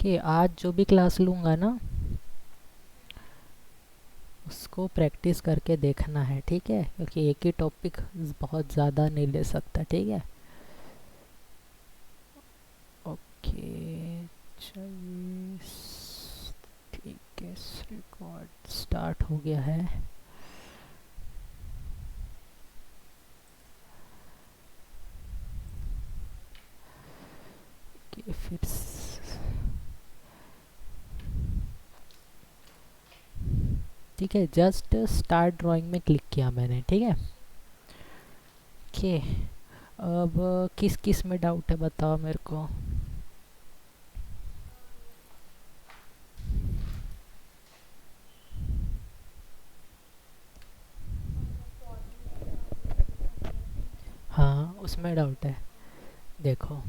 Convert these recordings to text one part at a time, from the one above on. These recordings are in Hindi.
कि आज जो भी क्लास लूँगा ना उसको प्रैक्टिस करके देखना है, ठीक है? क्योंकि एक ही टॉपिक बहुत ज़्यादा नहीं ले सकता, ठीक है? ओके, चलिए, ठीक है, रिकॉर्ड स्टार्ट हो गया है। कि फिर ठीक है, जस्ट स्टार्ट ड्राइंग में क्लिक किया मैंने, ठीक है? ओके, अब किस किस में डाउट है बताओ मेरे को। हाँ, उसमें डाउट है। देखो,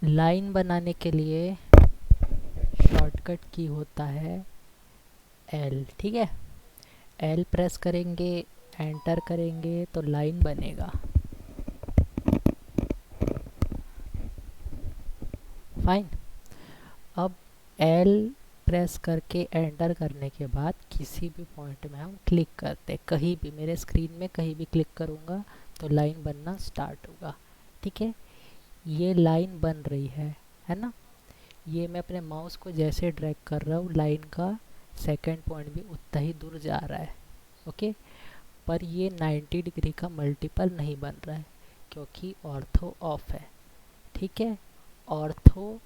लाइन बनाने के लिए शॉर्टकट की होता है एल, ठीक है? एल प्रेस करेंगे, एंटर करेंगे तो लाइन बनेगा। फाइन। अब एल प्रेस करके एंटर करने के बाद किसी भी पॉइंट में हम क्लिक करते, कहीं भी मेरे स्क्रीन में कहीं भी क्लिक करूँगा तो लाइन बनना स्टार्ट होगा, ठीक है? ये लाइन बन रही है ना? ये मैं अपने माउस को जैसे ड्रैग कर रहा हूँ लाइन का सेकंड पॉइंट भी उतना ही दूर जा रहा है, ओके? पर ये 90 डिग्री का मल्टीपल नहीं बन रहा है क्योंकि ऑर्थो ऑफ है, ठीक है? ऑर्थो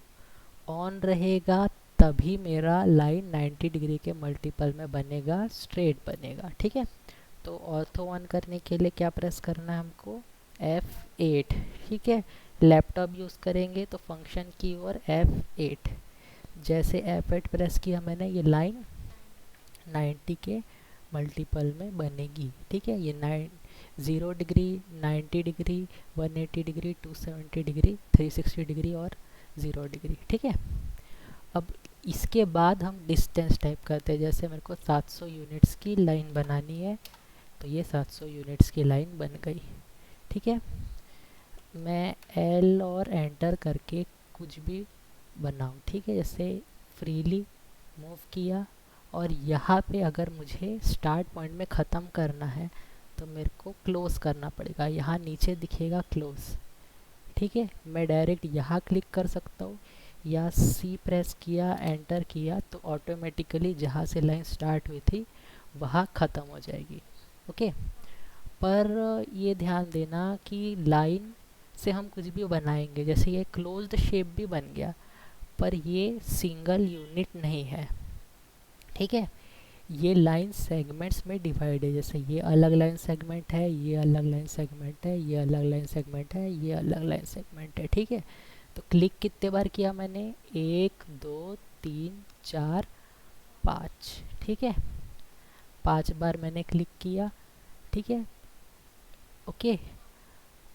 ऑन रहेगा तभी मेरा लाइन 90 डिग्री के मल्टीपल में बनेगा, स्ट्रेट बनेगा, ठीक है? तो ऑर्थो ऑन करने के लिए क्या प्रेस करना है हमको? F8, ठीक है? लैपटॉप यूज़ करेंगे तो फंक्शन की और F8। जैसे F8 प्रेस किया मैंने, ये लाइन 90 के मल्टीपल में बनेगी, ठीक है? ये 0 degree, 90 degree, 180 degree, 270 degree, 360 degree और 0 डिग्री, ठीक है? अब इसके बाद हम डिस्टेंस टाइप करते हैं। जैसे मेरे को 700 यूनिट्स की लाइन बनानी है तो ये 700 यूनिट्स की लाइन बन गई, ठीक है? मैं एल और एंटर करके कुछ भी बनाऊँ, ठीक है? जैसे फ्रीली मूव किया और यहाँ पे अगर मुझे स्टार्ट पॉइंट में ख़त्म करना है तो मेरे को क्लोज करना पड़ेगा। यहाँ नीचे दिखेगा क्लोज, ठीक है? मैं डायरेक्ट यहाँ क्लिक कर सकता हूँ या सी प्रेस किया, एंटर किया तो ऑटोमेटिकली जहाँ से लाइन स्टार्ट हुई थी वहाँ ख़त्म हो जाएगी, ओके? पर ये ध्यान देना कि लाइन से हम कुछ भी बनाएंगे, जैसे ये क्लोज्ड शेप भी बन गया पर ये सिंगल यूनिट नहीं है, ठीक है? ये लाइन सेगमेंट्स में डिवाइड है। जैसे ये अलग लाइन सेगमेंट है, ये अलग लाइन सेगमेंट है, ये अलग लाइन सेगमेंट है, ये अलग लाइन सेगमेंट है, ठीक है? तो क्लिक कितने बार किया मैंने? 1 2 3 4 5, ठीक है? 5 बार मैंने क्लिक किया, ठीक है? ओके।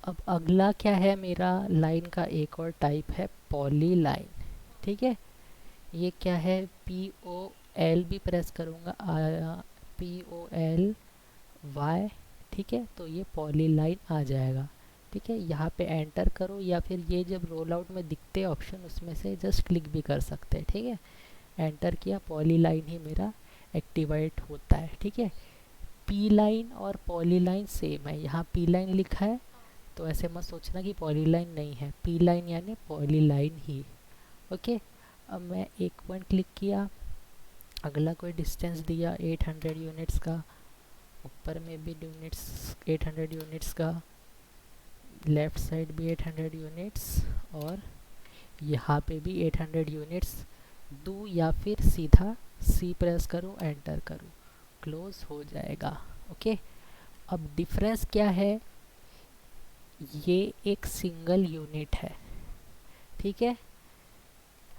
अब अगला क्या है मेरा? लाइन का एक और टाइप है पॉली लाइन, ठीक है? ये क्या है? POL भी प्रेस करूँगा, POLY, ठीक है? तो ये पॉली लाइन आ जाएगा, ठीक है? यहाँ पे एंटर करो या फिर ये जब रोल आउट में दिखते ऑप्शन उसमें से जस्ट क्लिक भी कर सकते हैं, ठीक है? एंटर किया, पॉली लाइन ही मेरा एक्टिवेट होता है, ठीक है? पी लाइन और पॉली लाइन सेम है। यहाँ पी लाइन लिखा है तो ऐसे मत सोचना कि पॉली लाइन नहीं है, पी लाइन यानी पॉली लाइन ही, ओके? अब मैं एक पॉइंट क्लिक किया, अगला कोई डिस्टेंस दिया 800 यूनिट्स का, ऊपर में भी यूनिट्स 800 यूनिट्स का, लेफ़्ट साइड भी 800 यूनिट्स और यहाँ पे भी 800 यूनिट्स दूँ या फिर सीधा सी प्रेस करूँ, एंटर करूँ, क्लोज हो जाएगा, ओके? अब डिफरेंस क्या है? ये एक सिंगल यूनिट है, ठीक है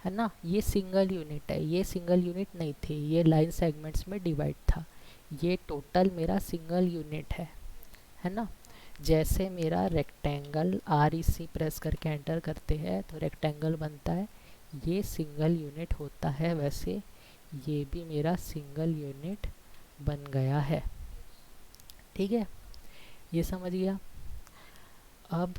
ना? ये सिंगल यूनिट है, ये सिंगल यूनिट नहीं थी, ये लाइन सेगमेंट्स में डिवाइड था। ये टोटल मेरा सिंगल यूनिट है ना? जैसे मेरा रेक्टेंगल REC प्रेस करके एंटर करते हैं तो रेक्टेंगल बनता है, ये सिंगल यूनिट होता है, वैसे ये भी मेरा सिंगल यूनिट बन गया है, ठीक है, ये समझ गया। अब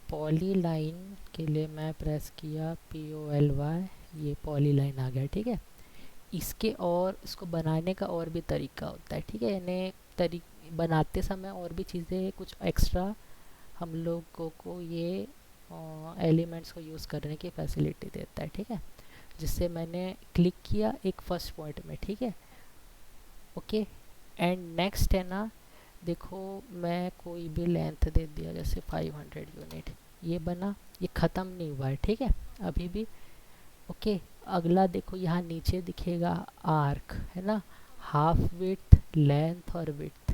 पॉलीलाइन के लिए मैं प्रेस किया POLY, ये पॉलीलाइन आ गया। ठीक है, इसके और इसको बनाने का और भी तरीका होता है। ठीक है, यानी बनाते समय और भी चीज़ें कुछ एक्स्ट्रा हम लोगों को ये एलिमेंट्स को यूज़ करने की फैसिलिटी देता है। ठीक है, जिससे मैंने क्लिक किया एक फर्स्ट पॉइंट में। ठीक है, ओके। एंड नेक्स्ट है ना, देखो मैं कोई भी लेंथ दे दिया, जैसे 500 यूनिट, ये बना, ये ख़त्म नहीं हुआ है। ठीक है, अभी भी ओके। अगला देखो यहाँ नीचे दिखेगा आर्क, है ना, हाफ विड्थ, लेंथ और विड्थ।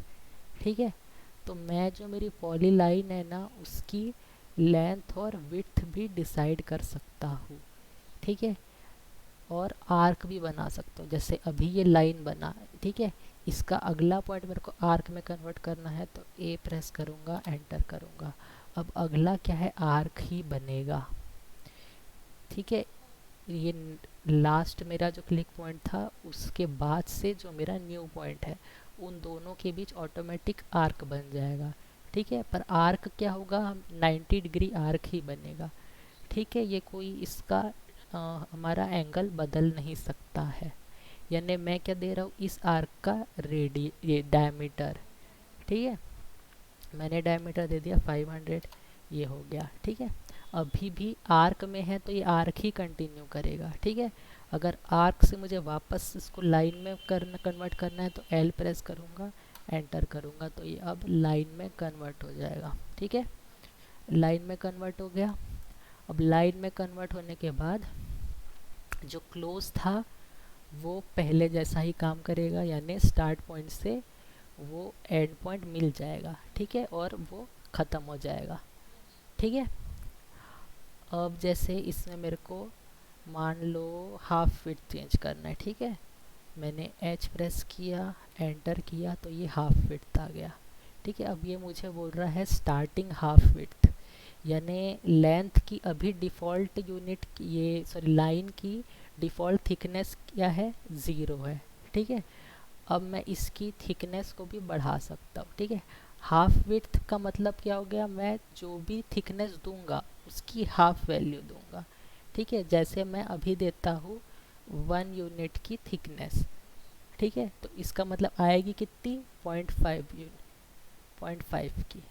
ठीक है, तो मैं जो मेरी पॉली लाइन है ना, उसकी लेंथ और विड्थ भी डिसाइड कर सकता हूँ। ठीक है, और आर्क भी बना सकता हूँ, जैसे अभी ये लाइन बना। ठीक है, इसका अगला पॉइंट मेरे को आर्क में कन्वर्ट करना है, तो ए प्रेस करूँगा, एंटर करूँगा। अब अगला क्या है, आर्क ही बनेगा। ठीक है, ये लास्ट मेरा जो क्लिक पॉइंट था, उसके बाद से जो मेरा न्यू पॉइंट है, उन दोनों के बीच ऑटोमेटिक आर्क बन जाएगा। ठीक है, पर आर्क क्या होगा, हम 90 डिग्री आर्क ही बनेगा। ठीक है, ये कोई इसका हमारा एंगल बदल नहीं सकता है। यानी मैं क्या दे रहा हूँ, इस आर्क का ये डायमीटर। ठीक है, मैंने डायमीटर दे दिया 500, ये हो गया। ठीक है, अभी भी आर्क में है तो ये आर्क ही कंटिन्यू करेगा। ठीक है, अगर आर्क से मुझे वापस इसको लाइन में कन्वर्ट करना है, तो एल प्रेस करूँगा, एंटर करूँगा, तो ये अब लाइन में कन्वर्ट हो जाएगा। ठीक है, लाइन में कन्वर्ट हो गया। अब लाइन में कन्वर्ट होने के बाद जो क्लोज था वो पहले जैसा ही काम करेगा, यानी स्टार्ट पॉइंट से वो एंड पॉइंट मिल जाएगा। ठीक है, और वो ख़त्म हो जाएगा। ठीक है, अब जैसे इसमें मेरे को मान लो हाफ विड्थ चेंज करना है। ठीक है, मैंने एच प्रेस किया, एंटर किया, तो ये हाफ विड्थ आ गया। ठीक है, अब ये मुझे बोल रहा है स्टार्टिंग हाफ विड्थ, यानी लेंथ की अभी डिफ़ॉल्ट यूनिट, ये सॉरी लाइन की डिफ़ॉल्ट थिकनेस क्या है, 0 है। ठीक है, अब मैं इसकी थिकनेस को भी बढ़ा सकता हूँ। ठीक है, हाफ विड्थ का मतलब क्या हो गया, मैं जो भी थिकनेस दूंगा उसकी हाफ वैल्यू दूंगा। ठीक है, जैसे मैं अभी देता हूँ 1 यूनिट की थिकनेस। ठीक है, तो इसका मतलब आएगी कितनी, 0.5 यूनिट, 0.5 की,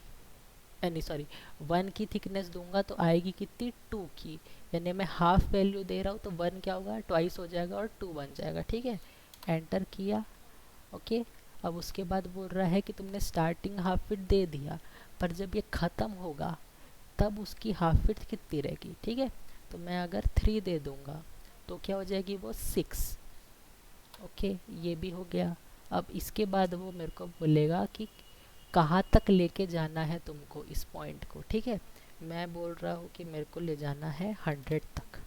यानी सॉरी 1 की थिकनेस दूंगा तो आएगी कितनी, 2 की। यानी मैं हाफ वैल्यू दे रहा हूँ तो 1 क्या होगा, ट्वाइस हो जाएगा और 2 बन जाएगा। ठीक है, एंटर किया, ओके। अब उसके बाद बोल रहा है कि तुमने स्टार्टिंग हाफ विड्थ दे दिया, पर जब ये ख़त्म होगा तब उसकी हाफ विड्थ कितनी रहेगी। ठीक है, तो मैं अगर 3 दे दूंगा तो क्या हो जाएगी, वो 6। ओके, ये भी हो गया। अब इसके बाद वो मेरे को बोलेगा कि कहाँ तक लेके जाना है तुमको इस पॉइंट को। ठीक है, मैं बोल रहा हूँ कि मेरे को ले जाना है 100 तक,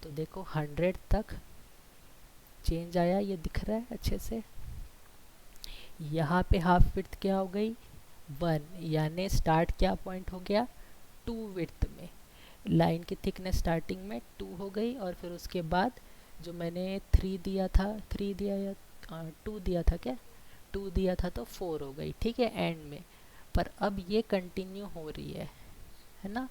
तो देखो 100 तक चेंज आया, ये दिख रहा है अच्छे से। यहाँ पे हाफ विड्थ क्या हो गई, 1, यानी स्टार्ट क्या पॉइंट हो गया, 2 विड्थ में। लाइन की थिकनेस स्टार्टिंग में 2 हो गई, और फिर उसके बाद जो मैंने 3 दिया था, 3 दिया या 2 दिया था, क्या 2 दिया था, तो 4 हो गई। ठीक है, एंड में। पर अब ये कंटिन्यू हो रही है ना,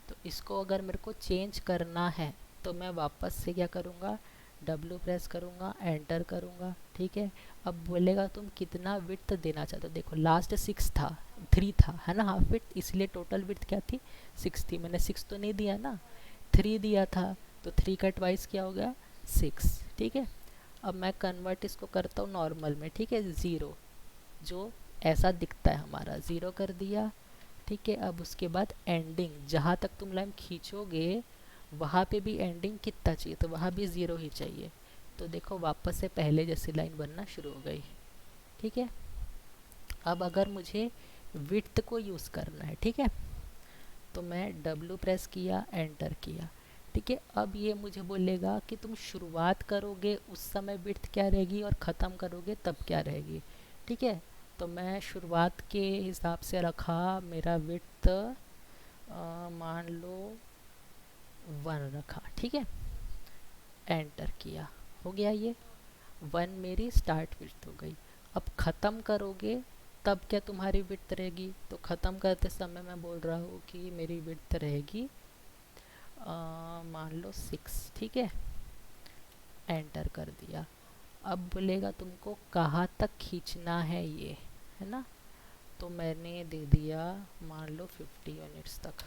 तो इसको अगर मेरे को चेंज करना है तो मैं वापस से क्या करूँगा, W प्रेस करूँगा, एंटर करूँगा। ठीक है, अब बोलेगा तुम कितना विड्थ देना चाहते हो। देखो लास्ट 6 था, 3 था, है ना हाफ विड्थ, इसलिए टोटल विड्थ क्या थी, 6 थी। मैंने 6 तो नहीं दिया ना, 3 दिया था, तो 3 का ट्वाइस क्या हो गया, 6। ठीक है, अब मैं कन्वर्ट इसको करता हूँ नॉर्मल में। ठीक है, 0 जो ऐसा दिखता है हमारा, 0 कर दिया। ठीक है, अब उसके बाद एंडिंग, जहाँ तक तुम लाइन खींचोगे वहाँ पे भी एंडिंग कितना चाहिए, तो वहाँ भी 0 ही चाहिए। तो देखो वापस से पहले जैसी लाइन बनना शुरू हो गई। ठीक है, अब अगर मुझे विड्थ को यूज़ करना है, ठीक है, तो मैं W प्रेस किया, एंटर किया। ठीक है, अब ये मुझे बोलेगा कि तुम शुरुआत करोगे उस समय विड्थ क्या रहेगी और ख़त्म करोगे तब क्या रहेगी। ठीक है, तो मैं शुरुआत के हिसाब से रखा, मेरा विड्थ मान लो 1 रखा। ठीक है, एंटर किया, हो गया ये 1 मेरी स्टार्ट विड्थ हो गई। अब ख़त्म करोगे तब क्या तुम्हारी विड्थ रहेगी, तो ख़त्म करते समय मैं बोल रहा हूँ कि मेरी विड्थ रहेगी मान लो 6, ठीक है। एंटर कर दिया। अब बोलेगा तुमको कहाँ तक खींचना है ये, है ना। तो मैंने दे दिया मान लो 50 यूनिट्स तक।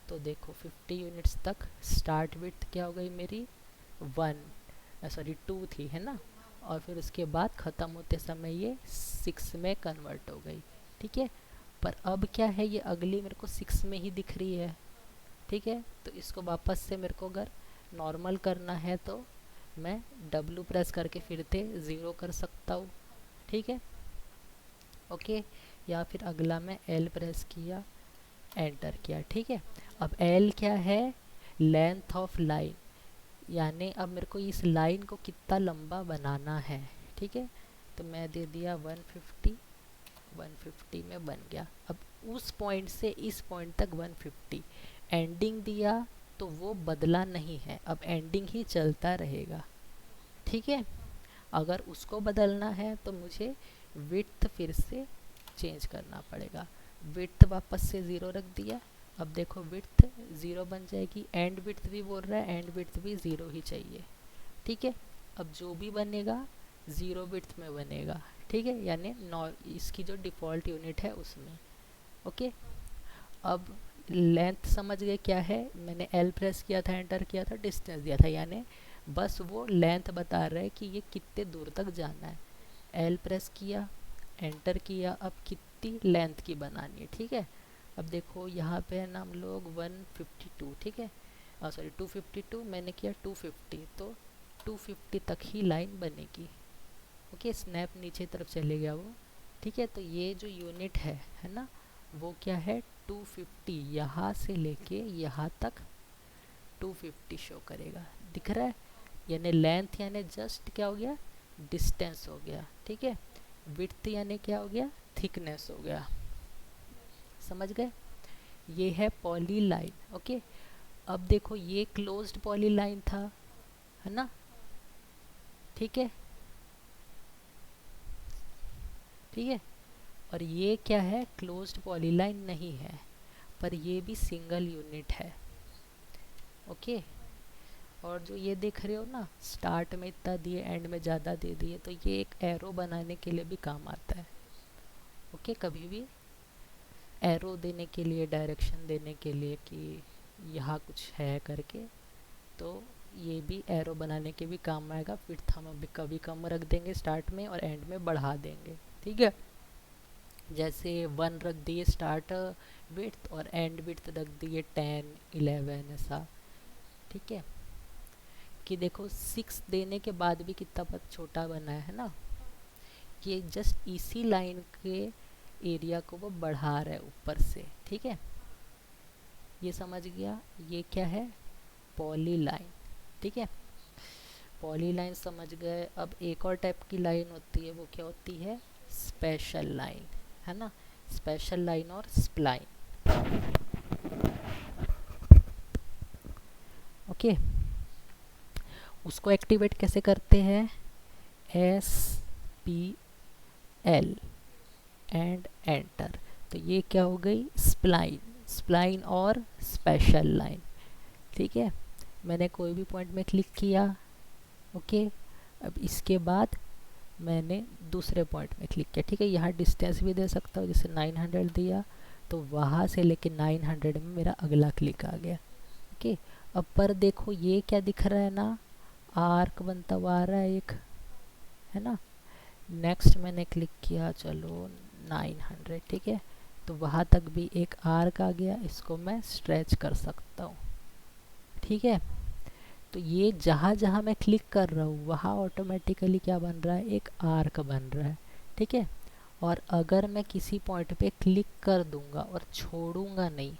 तो देखो 50 यूनिट्स तक स्टार्ट विड्थ क्या हो गई मेरी 2 थी, है ना। और फिर उसके बाद ख़त्म होते समय ये 6 में कन्वर्ट हो गई, ठीक है। पर अब क्या है, ये अगली मेरे को 6 में ही दिख रही है, ठीक है। तो इसको वापस से मेरे को अगर नॉर्मल करना है तो मैं W प्रेस करके फिर से 0 कर सकता हूँ, ठीक है, ओके। या फिर अगला मैं L प्रेस किया, एंटर किया, ठीक है। अब L क्या है, लेंथ ऑफ लाइन, यानी अब मेरे को इस लाइन को कितना लंबा बनाना है, ठीक है। तो मैं दे दिया 150, 150 में बन गया। अब उस पॉइंट से इस पॉइंट तक 150 एंडिंग दिया तो वो बदला नहीं है, अब एंडिंग ही चलता रहेगा, ठीक है। अगर उसको बदलना है तो मुझे विड्थ फिर से चेंज करना पड़ेगा। विड्थ वापस से 0 रख दिया। अब देखो विड्थ 0 बन जाएगी, एंड विड्थ भी बोल रहा है, एंड विड्थ भी 0 ही चाहिए, ठीक है। अब जो भी बनेगा 0 विड्थ में बनेगा, ठीक है, यानी इसकी जो डिफ़ॉल्ट यूनिट है उसमें, ओके। अब लेंथ समझ गए क्या है, मैंने L प्रेस किया था, एंटर किया था, डिस्टेंस दिया था, यानी बस वो लेंथ बता रहा है कि ये कितने दूर तक जाना है। L प्रेस किया, एंटर किया, अब कितनी लेंथ की बनानी है, ठीक है। अब देखो यहाँ पे है ना हम लोग 152, ठीक है, सॉरी 252, मैंने किया 250, तो 250 तक ही लाइन बनेगी, ओके। स्नैप नीचे तरफ चले गया वो, ठीक है। तो ये जो यूनिट है ना, वो क्या है 250, यहाँ से लेके यहाँ तक 250 शो करेगा, दिख रहा है। यानी लेंथ यानी जस्ट क्या हो गया, डिस्टेंस हो गया, ठीक है। विड्थ यानी क्या हो गया, थिकनेस हो गया, समझ गए। ये है पॉली लाइन, ओके। अब देखो ये क्लोज्ड पॉली लाइन था, है ना, ठीक है, ठीक है। और ये क्या है, क्लोज्ड पॉली लाइन नहीं है, पर ये भी सिंगल यूनिट है, ओके। और जो ये देख रहे हो ना, स्टार्ट में इतना दिए, एंड में ज़्यादा दे दिए, तो ये एक एरो बनाने के लिए भी काम आता है, ओके। कभी भी एरो देने के लिए, डायरेक्शन देने के लिए कि यहाँ कुछ है करके, तो ये भी एरो बनाने के भी काम आएगा। फिर हम अभी कभी कम रख देंगे स्टार्ट में और एंड में बढ़ा देंगे, ठीक है। जैसे 1 रख दिए स्टार्ट विड्थ और एंड विड्थ रख दिए 10, 11 ऐसा, ठीक है। कि देखो 6 देने के बाद भी कितना पद छोटा बना है ना, ये जस्ट इसी लाइन के एरिया को वो बढ़ा रहा है ऊपर से, ठीक है। ये समझ गया, ये क्या है, पॉली लाइन, ठीक है। पॉली लाइन समझ गए। अब एक और टाइप की लाइन होती है, वो क्या होती है, स्पेशल लाइन, है ना। स्पेशल लाइन और स्प्लाइन, ओके। उसको एक्टिवेट कैसे करते हैं, SPL एंड एंटर। तो ये क्या हो गई, स्प्लाइन, स्प्लाइन और स्पेशल लाइन, ठीक है। मैंने कोई भी पॉइंट में क्लिक किया, ओके। अब इसके बाद मैंने दूसरे पॉइंट में क्लिक किया, ठीक है। यहाँ डिस्टेंस भी दे सकता हूँ, जैसे 900 दिया तो वहाँ से लेके 900 में मेरा अगला क्लिक आ गया, ओके। अब पर देखो ये क्या दिख रहा है ना, आर्क बनता हुआ आ रहा है एक, है ना। नेक्स्ट मैंने क्लिक किया, चलो 900, ठीक है। तो वहाँ तक भी एक आर्क आ गया, इसको मैं स्ट्रेच कर सकता हूँ, ठीक है। तो ये जहाँ जहाँ मैं क्लिक कर रहा हूँ वहाँ ऑटोमेटिकली क्या बन रहा है, एक आर्क बन रहा है, ठीक है। और अगर मैं किसी पॉइंट पे क्लिक कर दूंगा और छोड़ूंगा नहीं,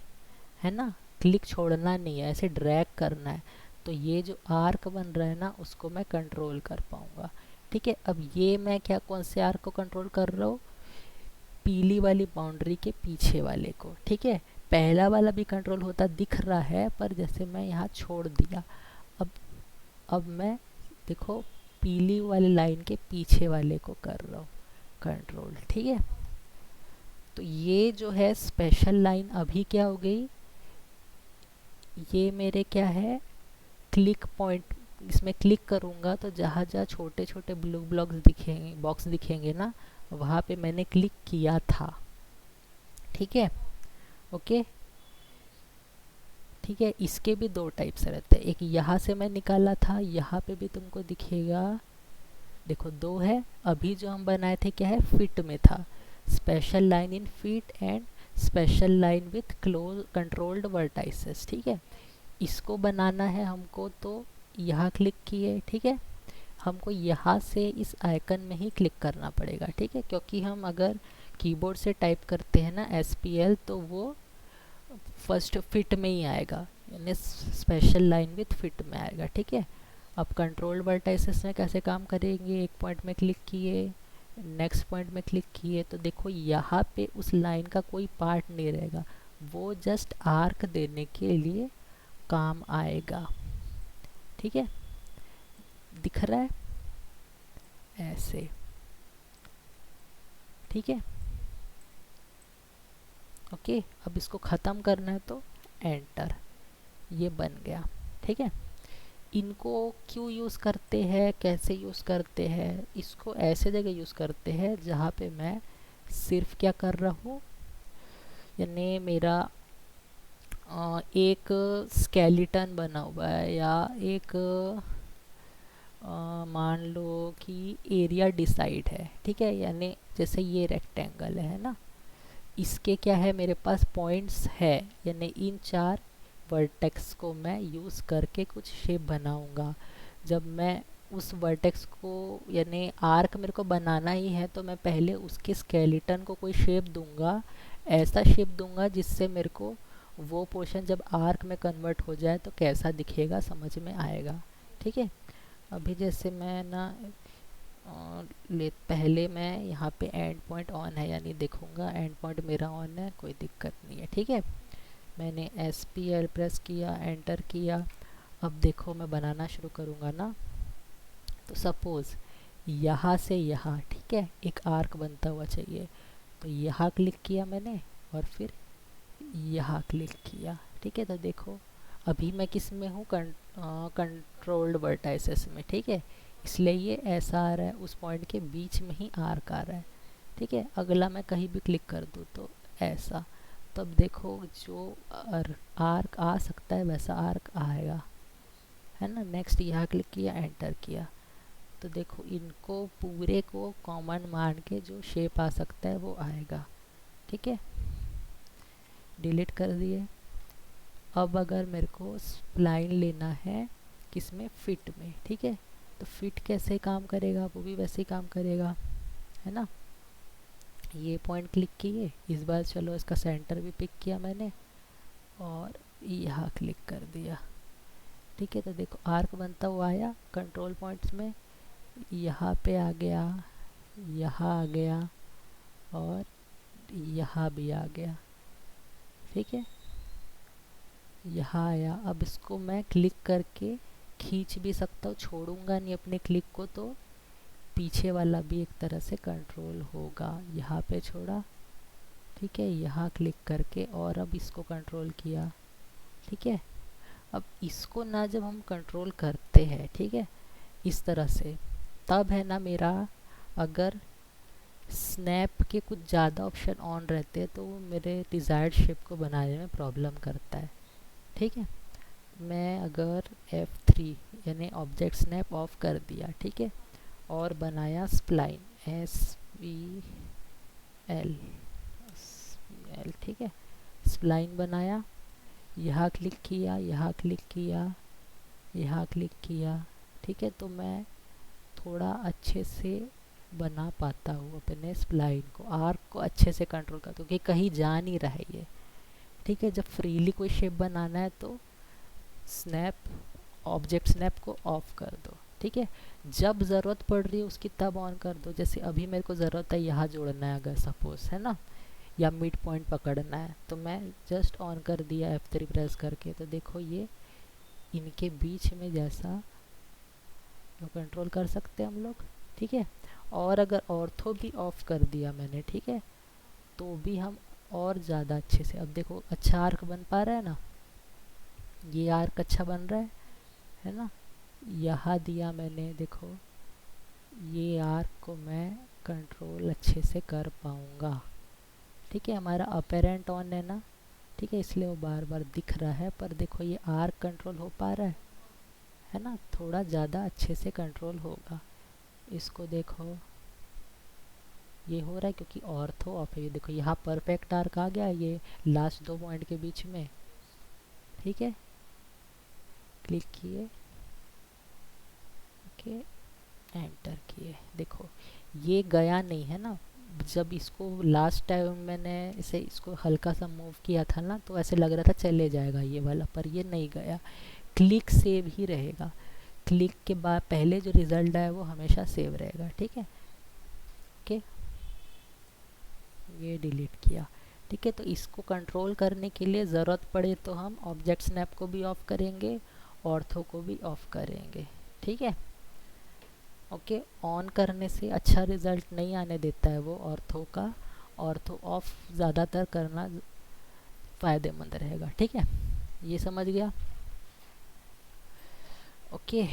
है ना, क्लिक छोड़ना नहीं है, ऐसे ड्रैग करना है, तो ये जो आर्क बन रहा है ना उसको मैं कंट्रोल कर पाऊंगा, ठीक है। अब ये मैं क्या, कौन से आर्क को कंट्रोल कर रहा हूँ, पीली वाली बाउंड्री के पीछे वाले को, ठीक है। पहला वाला भी कंट्रोल होता दिख रहा है, पर जैसे मैं यहाँ छोड़ दिया, अब मैं देखो पीली वाली लाइन के पीछे वाले को कर रहा हूँ, कंट्रोल। ठीक है, तो ये जो है स्पेशल लाइन अभी क्या हो गई, ये मेरे क्या है क्लिक पॉइंट। इसमें क्लिक करूँगा तो जहाँ जहाँ छोटे छोटे ब्लू ब्लॉक्स दिखेंगे, बॉक्स दिखेंगे ना, वहाँ पे मैंने क्लिक किया था। ठीक है, ओके। ठीक है, इसके भी दो टाइप्स रहते हैं, एक यहाँ से मैं निकाला था, यहाँ पे भी तुमको दिखेगा, देखो दो है। अभी जो हम बनाए थे क्या है, फिट में था, special line in fit and special line with close controlled vertices. ठीक है, इसको बनाना है हमको तो यहाँ क्लिक किए। ठीक है, हमको यहाँ से इस आइकन में ही क्लिक करना पड़ेगा। ठीक है, क्योंकि हम अगर कीबोर्ड से टाइप करते हैं ना SPL, तो वो फर्स्ट फिट में ही आएगा, यानी स्पेशल लाइन विथ फिट में आएगा। ठीक है, अब कंट्रोल वर्टाइसेस में कैसे काम करेंगे, एक पॉइंट में क्लिक किए, नेक्स्ट पॉइंट में क्लिक किए, तो देखो यहाँ पे उस लाइन का कोई पार्ट नहीं रहेगा, वो जस्ट आर्क देने के लिए काम आएगा। ठीक है, दिख रहा है ऐसे। ठीक है, ओके। अब इसको ख़त्म करना है तो एंटर, ये बन गया। ठीक है, इनको क्यों यूज़ करते हैं, कैसे यूज़ करते हैं, इसको ऐसे जगह यूज़ करते हैं जहाँ पे मैं सिर्फ क्या कर रहा हूँ, यानी मेरा एक स्केलेटन बना हुआ है, या एक मान लो कि एरिया डिसाइड है। ठीक है, यानी जैसे ये रेक्टेंगल है ना, इसके क्या है, मेरे पास पॉइंट्स है, यानी इन चार वर्टेक्स को मैं यूज़ करके कुछ शेप बनाऊंगा। जब मैं उस वर्टेक्स को, यानी आर्क मेरे को बनाना ही है, तो मैं पहले उसके स्केलेटन को कोई शेप दूंगा, ऐसा शेप दूंगा जिससे मेरे को वो पोर्शन जब आर्क में कन्वर्ट हो जाए तो कैसा दिखेगा समझ में आएगा। ठीक है, अभी जैसे मैं ना पहले मैं यहाँ पे एंड पॉइंट ऑन है, यानी देखूंगा एंड पॉइंट मेरा ऑन है, कोई दिक्कत नहीं है। ठीक है, मैंने SPL प्रेस किया, एंटर किया। अब देखो मैं बनाना शुरू करूँगा ना, तो सपोज़ यहाँ से यहाँ, ठीक है, एक आर्क बनता हुआ चाहिए, तो यहाँ क्लिक किया मैंने और फिर यहाँ क्लिक किया। ठीक है, तो देखो अभी मैं किस में हूँ, कंट्रोल्ड वर्टाइसेस में। ठीक है, इसलिए ये ऐसा आ रहा है, उस पॉइंट के बीच में ही आर्क आ रहा है। ठीक है, अगला मैं कहीं भी क्लिक कर दूँ तो ऐसा, तब देखो जो आर्क आ सकता है वैसा आर्क आएगा, है ना। नेक्स्ट यहाँ क्लिक किया, एंटर किया, तो देखो इनको पूरे को कॉमन मान के जो शेप आ सकता है वो आएगा। ठीक है, डिलीट कर दिए। अब अगर मेरे को स्प्लाइन लेना है किसमें, फिट में। ठीक है, तो फिट कैसे काम करेगा, वो भी वैसे ही काम करेगा, है ना। ये पॉइंट क्लिक किए, इस बार चलो इसका सेंटर भी पिक किया मैंने और यहाँ क्लिक कर दिया। ठीक है, तो देखो आर्क बनता हुआ आया कंट्रोल पॉइंट्स में, यहाँ पे आ गया, यहाँ आ गया और यहाँ भी आ गया। ठीक है, यहाँ आया। अब इसको मैं क्लिक करके खींच भी सकता हूँ, छोड़ूंगा नहीं अपने क्लिक को, तो पीछे वाला भी एक तरह से कंट्रोल होगा। यहाँ पे छोड़ा, ठीक है, यहाँ क्लिक करके और अब इसको कंट्रोल किया। ठीक है, अब इसको ना जब हम कंट्रोल करते हैं, ठीक है, इस तरह से, तब है ना मेरा, अगर स्नैप के कुछ ज़्यादा ऑप्शन ऑन रहते हैं तो वो मेरे डिज़ायर्ड शेप को बनाने में प्रॉब्लम करता है। ठीक है, मैं अगर F3 यानी ऑब्जेक्ट स्नैप ऑफ कर दिया, ठीक है, और बनाया स्प्लाइन, SPL, ठीक है, स्प्लाइन बनाया, यहाँ क्लिक किया, यहाँ क्लिक किया, यहाँ क्लिक किया। ठीक है, तो मैं थोड़ा अच्छे से बना पाता हूँ अपने स्प्लाइन को, आर्क को अच्छे से कंट्रोल करता हूँ, क्योंकि कहीं जा नहीं रहा है ये। ठीक है, जब फ्रीली कोई शेप बनाना है तो स्नैप, ऑब्जेक्ट स्नैप को ऑफ कर दो। ठीक है, जब ज़रूरत पड़ रही है उसकी तब ऑन कर दो। जैसे अभी मेरे को ज़रूरत है यहाँ जोड़ना है अगर सपोज, है ना, या मिड पॉइंट पकड़ना है, तो मैं जस्ट ऑन कर दिया F3 प्रेस करके, तो देखो ये इनके बीच में जैसा कंट्रोल कर सकते हैं हम लोग। ठीक है। और अगर ऑर्थो भी ऑफ कर दिया मैंने, ठीक है, तो भी हम और ज़्यादा अच्छे से, अब देखो अच्छा आर्क बन पा रहा है ना, ये आर्क अच्छा बन रहा है ना। यहाँ दिया मैंने, देखो ये आर्क को मैं कंट्रोल अच्छे से कर पाऊँगा। ठीक है, हमारा अपेरेंट ऑन है ना, ठीक है, इसलिए वो बार बार दिख रहा है, पर देखो ये आर्क कंट्रोल हो पा रहा है ना, थोड़ा ज़्यादा अच्छे से कंट्रोल होगा। इसको देखो ये हो रहा है क्योंकि ऑर्थो ऑफ है। ये देखो यहाँ परफेक्ट आर्क आ गया ये लास्ट दो पॉइंट के बीच में। ठीक है, क्लिक किए, ओके, एंटर किए, देखो ये गया नहीं है ना। जब इसको लास्ट टाइम मैंने इसे इसको हल्का सा मूव किया था ना, तो ऐसे लग रहा था चले जाएगा ये वाला, पर ये नहीं गया। क्लिक सेव ही रहेगा, क्लिक के बाद पहले जो रिजल्ट आया वो हमेशा सेव रहेगा। ठीक है, ओके, ये डिलीट किया। ठीक है, तो इसको कंट्रोल करने के लिए ज़रूरत पड़े तो हम ऑब्जेक्ट स्नैप को भी ऑफ करेंगे, ऑर्थो को भी ऑफ करेंगे। ठीक है, ओके, ऑन करने से अच्छा रिजल्ट नहीं आने देता है वो ऑर्थो का, ऑर्थो ऑफ ज़्यादातर करना फ़ायदेमंद रहेगा। ठीक है, ये समझ गया। ओके,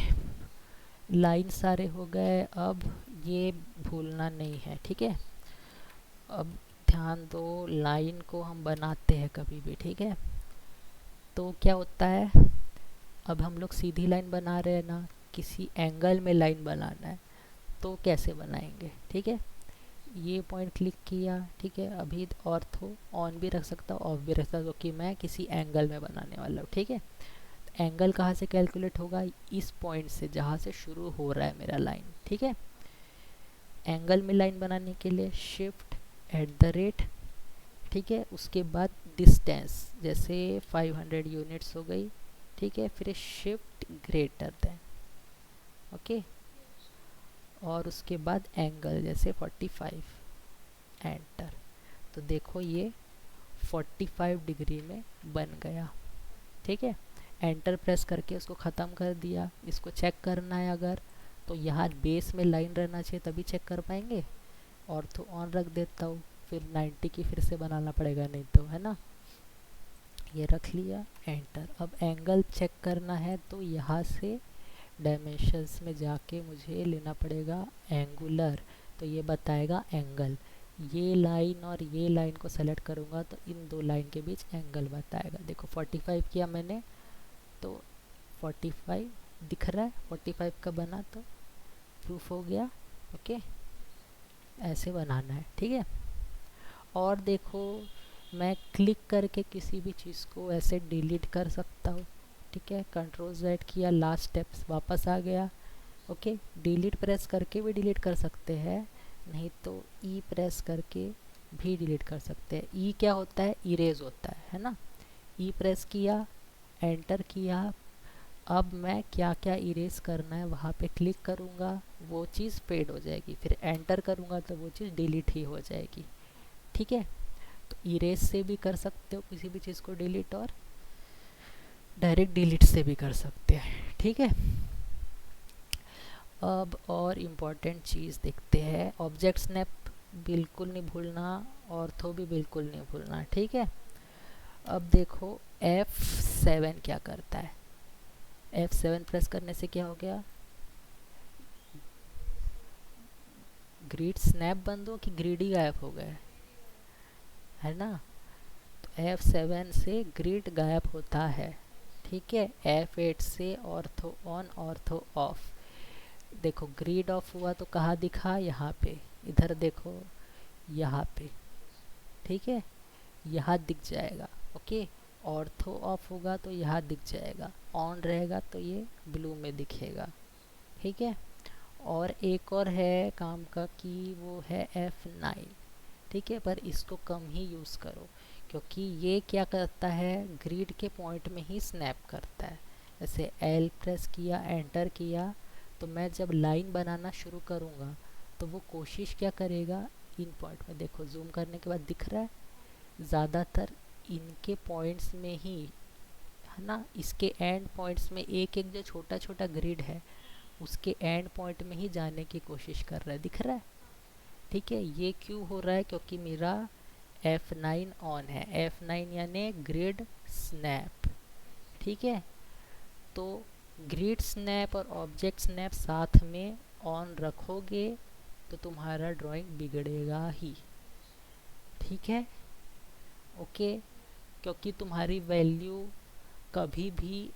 लाइन सारे हो गए, अब ये भूलना नहीं है। ठीक है, अब ध्यान दो, लाइन को हम बनाते हैं कभी भी, ठीक है, तो क्या होता है, अब हम लोग सीधी लाइन बना रहे हैं ना, किसी एंगल में लाइन बनाना है तो कैसे बनाएंगे। ठीक है, ये पॉइंट क्लिक किया, ठीक है, अभी ऑर्थो ऑन भी रख सकता हूँ, ऑफ भी रख सकता हूँ, क्योंकि मैं किसी एंगल में बनाने वाला हूँ। ठीक है, एंगल कहाँ से कैलकुलेट होगा, इस पॉइंट से जहाँ से शुरू हो रहा है मेरा लाइन। ठीक है, एंगल में लाइन बनाने के लिए शिफ्ट एट द रेट, ठीक है, उसके बाद डिस्टेंस जैसे 500 यूनिट्स हो गई। ठीक है, फिर शिफ्ट ग्रेटर देन, ओके, और उसके बाद एंगल जैसे 45, एंटर। तो देखो ये 45 डिग्री में बन गया। ठीक है, एंटर प्रेस करके उसको ख़त्म कर दिया। इसको चेक करना है अगर, तो यहाँ बेस में लाइन रहना चाहिए तभी चेक कर पाएंगे। और तो ऑन रख देता हूँ, फिर 90 की फिर से बनाना पड़ेगा, नहीं तो, है ना। ये रख लिया, एंटर। अब एंगल चेक करना है तो यहाँ से डायमेंशंस में जाके मुझे लेना पड़ेगा एंगुलर, तो ये बताएगा एंगल। ये लाइन और ये लाइन को सेलेक्ट करूँगा तो इन दो लाइन के बीच एंगल बताएगा। देखो 45 किया मैंने तो 45 दिख रहा है, 45 का बना तो प्रूफ हो गया। ओके, ऐसे बनाना है। ठीक है, और देखो मैं क्लिक करके किसी भी चीज़ को ऐसे डिलीट कर सकता हूँ। ठीक है, कंट्रोल Z किया, लास्ट स्टेप्स वापस आ गया। ओके, डिलीट प्रेस करके भी डिलीट कर सकते हैं, नहीं तो ई प्रेस करके भी डिलीट कर सकते हैं। ई क्या होता है, इरेज होता है ना। ई प्रेस किया, एंटर किया, अब मैं क्या क्या इरेज करना है वहाँ पे क्लिक करूँगा, वो चीज़ पेड हो जाएगी, फिर एंटर करूँगा तो वो चीज़ डिलीट ही हो जाएगी। ठीक है, तो इरेज से भी कर सकते हो किसी भी चीज़ को डिलीट, और डायरेक्ट डिलीट से भी कर सकते हैं। ठीक है, अब और इम्पॉर्टेंट चीज़ देखते हैं, ऑब्जेक्ट स्नैप बिल्कुल नहीं भूलना, ऑर्थो भी बिल्कुल नहीं भूलना। ठीक है, अब देखो F7 क्या करता है। F7 प्रेस करने से क्या हो गया, ग्रिड स्नैप बंद हो कि ग्रिड ही गायब हो गए, है ना। तो F7 से ग्रिड गायब होता है। ठीक है, F8 से ऑर्थो ऑन ऑर्थो ऑफ। देखो ग्रिड ऑफ हुआ तो कहाँ दिखा, यहाँ पे, इधर देखो यहाँ पे। ठीक है, यहाँ दिख जाएगा। ओके, ऑर्थो ऑफ होगा तो यहाँ दिख जाएगा, ऑन रहेगा तो ये ब्लू में दिखेगा। ठीक है, और एक और है काम का कि वो है F9। ठीक है, पर इसको कम ही यूज़ करो, क्योंकि ये क्या करता है, ग्रिड के पॉइंट में ही स्नैप करता है। जैसे L प्रेस किया, एंटर किया, तो मैं जब लाइन बनाना शुरू करूँगा तो वो कोशिश क्या करेगा, इन पॉइंट में देखो जूम करने के बाद दिख रहा है, ज़्यादातर इनके पॉइंट्स में ही, है ना, इसके एंड पॉइंट्स में एक एक जो छोटा छोटा ग्रिड है उसके एंड पॉइंट में ही जाने की कोशिश कर रहा है, दिख रहा है। ठीक है, ये क्यों हो रहा है? क्योंकि मेरा F9 ऑन है। F9 यानी ग्रिड स्नैप। ठीक है, तो ग्रिड स्नैप और ऑब्जेक्ट स्नैप साथ में ऑन रखोगे तो तुम्हारा ड्राइंग बिगड़ेगा ही। ठीक है, ओके, क्योंकि तुम्हारी वैल्यू कभी भी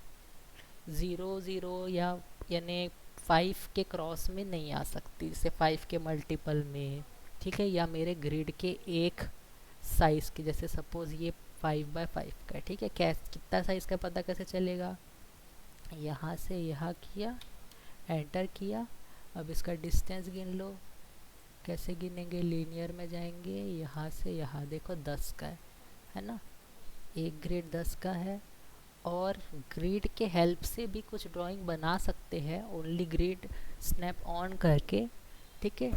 0 0 या यानी 5 के क्रॉस में नहीं आ सकती, जैसे 5 के मल्टीपल में। ठीक है, या मेरे ग्रिड के एक साइज़ के, जैसे सपोज़ ये 5x5 का है। ठीक है, कितना साइज़ का पता कैसे चलेगा? यहाँ से यहाँ किया, एंटर किया, अब इसका डिस्टेंस गिन लो। कैसे गिनेंगे? लीनियर में जाएंगे, यहाँ से यहाँ देखो 10 का है ना, एक ग्रिड 10 का है। और ग्रिड के हेल्प से भी कुछ ड्राइंग बना सकते हैं, ओनली ग्रिड स्नैप ऑन करके। ठीक है,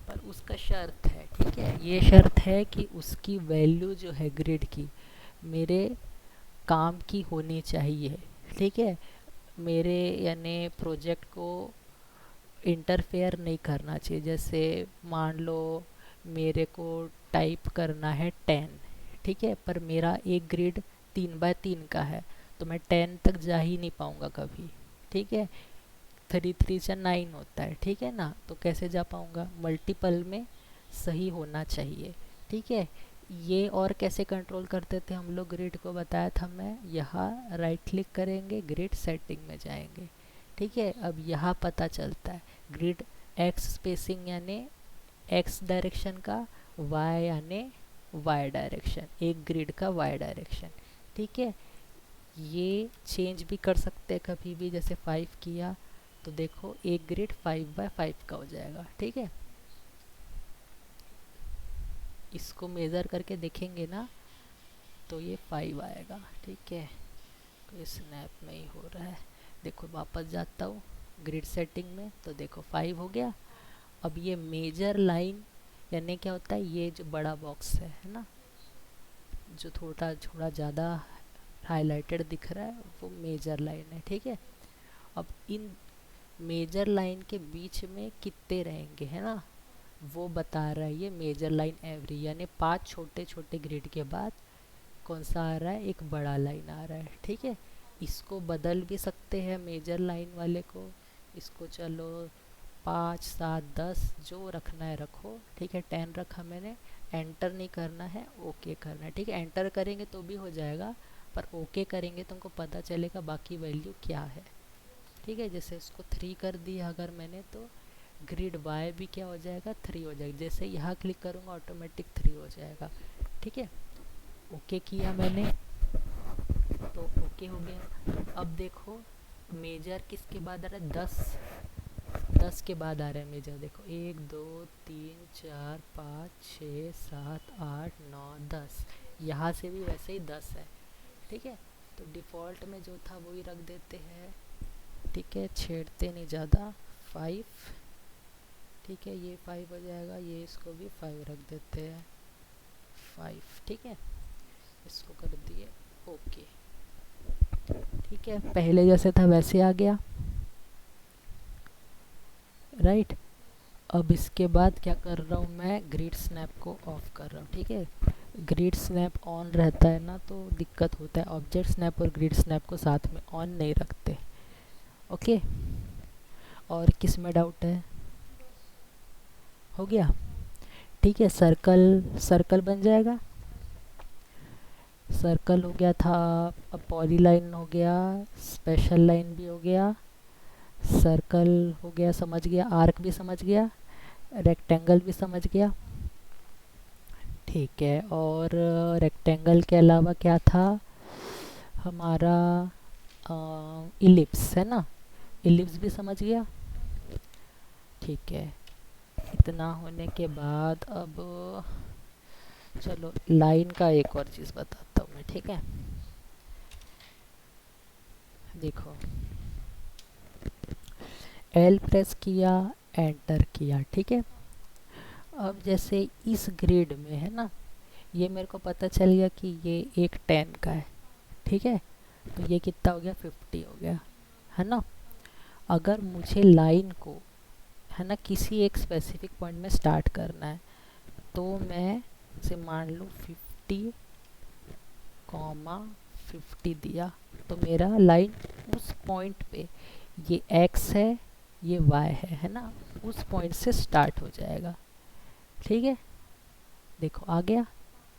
पर उसका शर्त है। ठीक है, ये शर्त है कि उसकी वैल्यू जो है ग्रिड की मेरे काम की होनी चाहिए। ठीक है, मेरे यानी प्रोजेक्ट को इंटरफेयर नहीं करना चाहिए। जैसे मान लो मेरे को टाइप करना है 10, ठीक है, पर मेरा एक ग्रिड 3x3 का है, तो मैं 10 तक जा ही नहीं पाऊँगा कभी। ठीक है, 3 3 से 9 होता है। ठीक है ना, तो कैसे जा पाऊँगा? मल्टीपल में सही होना चाहिए। ठीक है, ये और कैसे कंट्रोल करते थे हम लोग? ग्रिड को बताया था मैं, यहाँ राइट क्लिक करेंगे, ग्रिड सेटिंग में जाएंगे। ठीक है, अब यहाँ पता चलता है ग्रिड एक्स स्पेसिंग यानी एक्स डायरेक्शन का, वाई यानी वाई डायरेक्शन, एक ग्रिड का वाई डायरेक्शन। ठीक है, ये चेंज भी कर सकते हैं कभी भी, जैसे 5 किया तो देखो एक ग्रिड 5x5 का हो जाएगा। ठीक है, इसको मेज़र करके देखेंगे ना तो ये 5 आएगा। ठीक है, तो ये स्नैप में ही हो रहा है। देखो वापस जाता हूँ ग्रिड सेटिंग में, तो देखो 5 हो गया। अब ये मेजर लाइन यानी क्या होता है? ये जो बड़ा बॉक्स है ना, जो थोड़ा थोड़ा ज़्यादा हाईलाइटेड दिख रहा है, वो मेजर लाइन है। ठीक है, अब इन मेजर लाइन के बीच में कितने रहेंगे है ना, वो बता रहा है ये मेजर लाइन एवरी, यानी 5 छोटे छोटे ग्रिड के बाद कौन सा आ रहा है? एक बड़ा लाइन आ रहा है। ठीक है, इसको बदल भी सकते हैं मेजर लाइन वाले को, इसको चलो 5 7 10 जो रखना है रखो। ठीक है, 10 रखा मैंने, एंटर नहीं करना है, ओके करना है। ठीक है, एंटर करेंगे तो भी हो जाएगा, पर ओके करेंगे तो हमको पता चलेगा बाकी वैल्यू क्या है। ठीक है, जैसे इसको 3 कर दिया अगर मैंने, तो ग्रिड वाई भी क्या हो जाएगा? 3 हो जाएगा। जैसे यहाँ क्लिक करूँगा ऑटोमेटिक 3 हो जाएगा। ठीक है, ओके किया मैंने तो ओके हो गया। अब देखो मेजर किसके बाद आ रहा है? 10 के बाद आ रहा है मेजर। देखो 1 2 3 4 5 6 7 8 9 10, यहाँ से भी वैसे ही 10 है। ठीक है, तो डिफ़ॉल्ट में जो था वही रख देते हैं। ठीक है, छेड़ते नहीं ज़्यादा। 5, ठीक है, ये 5 हो जाएगा, ये इसको भी 5 रख देते हैं, 5। ठीक है, इसको कर दिए ओके। ठीक है, पहले जैसे था वैसे आ गया, राइट। अब इसके बाद क्या कर रहा हूँ मैं? ग्रिड स्नैप को ऑफ कर रहा हूँ। ठीक है, ग्रिड स्नैप ऑन रहता है ना तो दिक्कत होता है, ऑब्जेक्ट स्नैप और ग्रिड स्नैप को साथ में ऑन नहीं रखते। ओके, और किस में डाउट है? हो गया। ठीक है, सर्कल सर्कल बन जाएगा, सर्कल हो गया था। अब पॉलीलाइन हो गया, स्पेशल लाइन भी हो गया, सर्कल हो गया, समझ गया, आर्क भी समझ गया, रेक्टेंगल भी समझ गया। ठीक है, और रेक्टेंगल के अलावा क्या था हमारा? इलिप्स है ना, इलिप्स भी समझ गया। ठीक है, इतना होने के बाद अब चलो लाइन का एक और चीज़ बताता हूँ मैं। ठीक है, देखो एल प्रेस किया, एंटर किया। ठीक है, अब जैसे इस ग्रिड में है ना, ये मेरे को पता चल गया कि ये एक 10 का है। ठीक है, तो ये कितना हो गया? 50 हो गया, है ना। अगर मुझे लाइन को है ना किसी एक स्पेसिफिक पॉइंट में स्टार्ट करना है, तो मैं से मान लो 50,50 दिया, तो मेरा लाइन उस पॉइंट पे, ये x है ये y है ना, उस पॉइंट से स्टार्ट हो जाएगा। ठीक है, देखो आ गया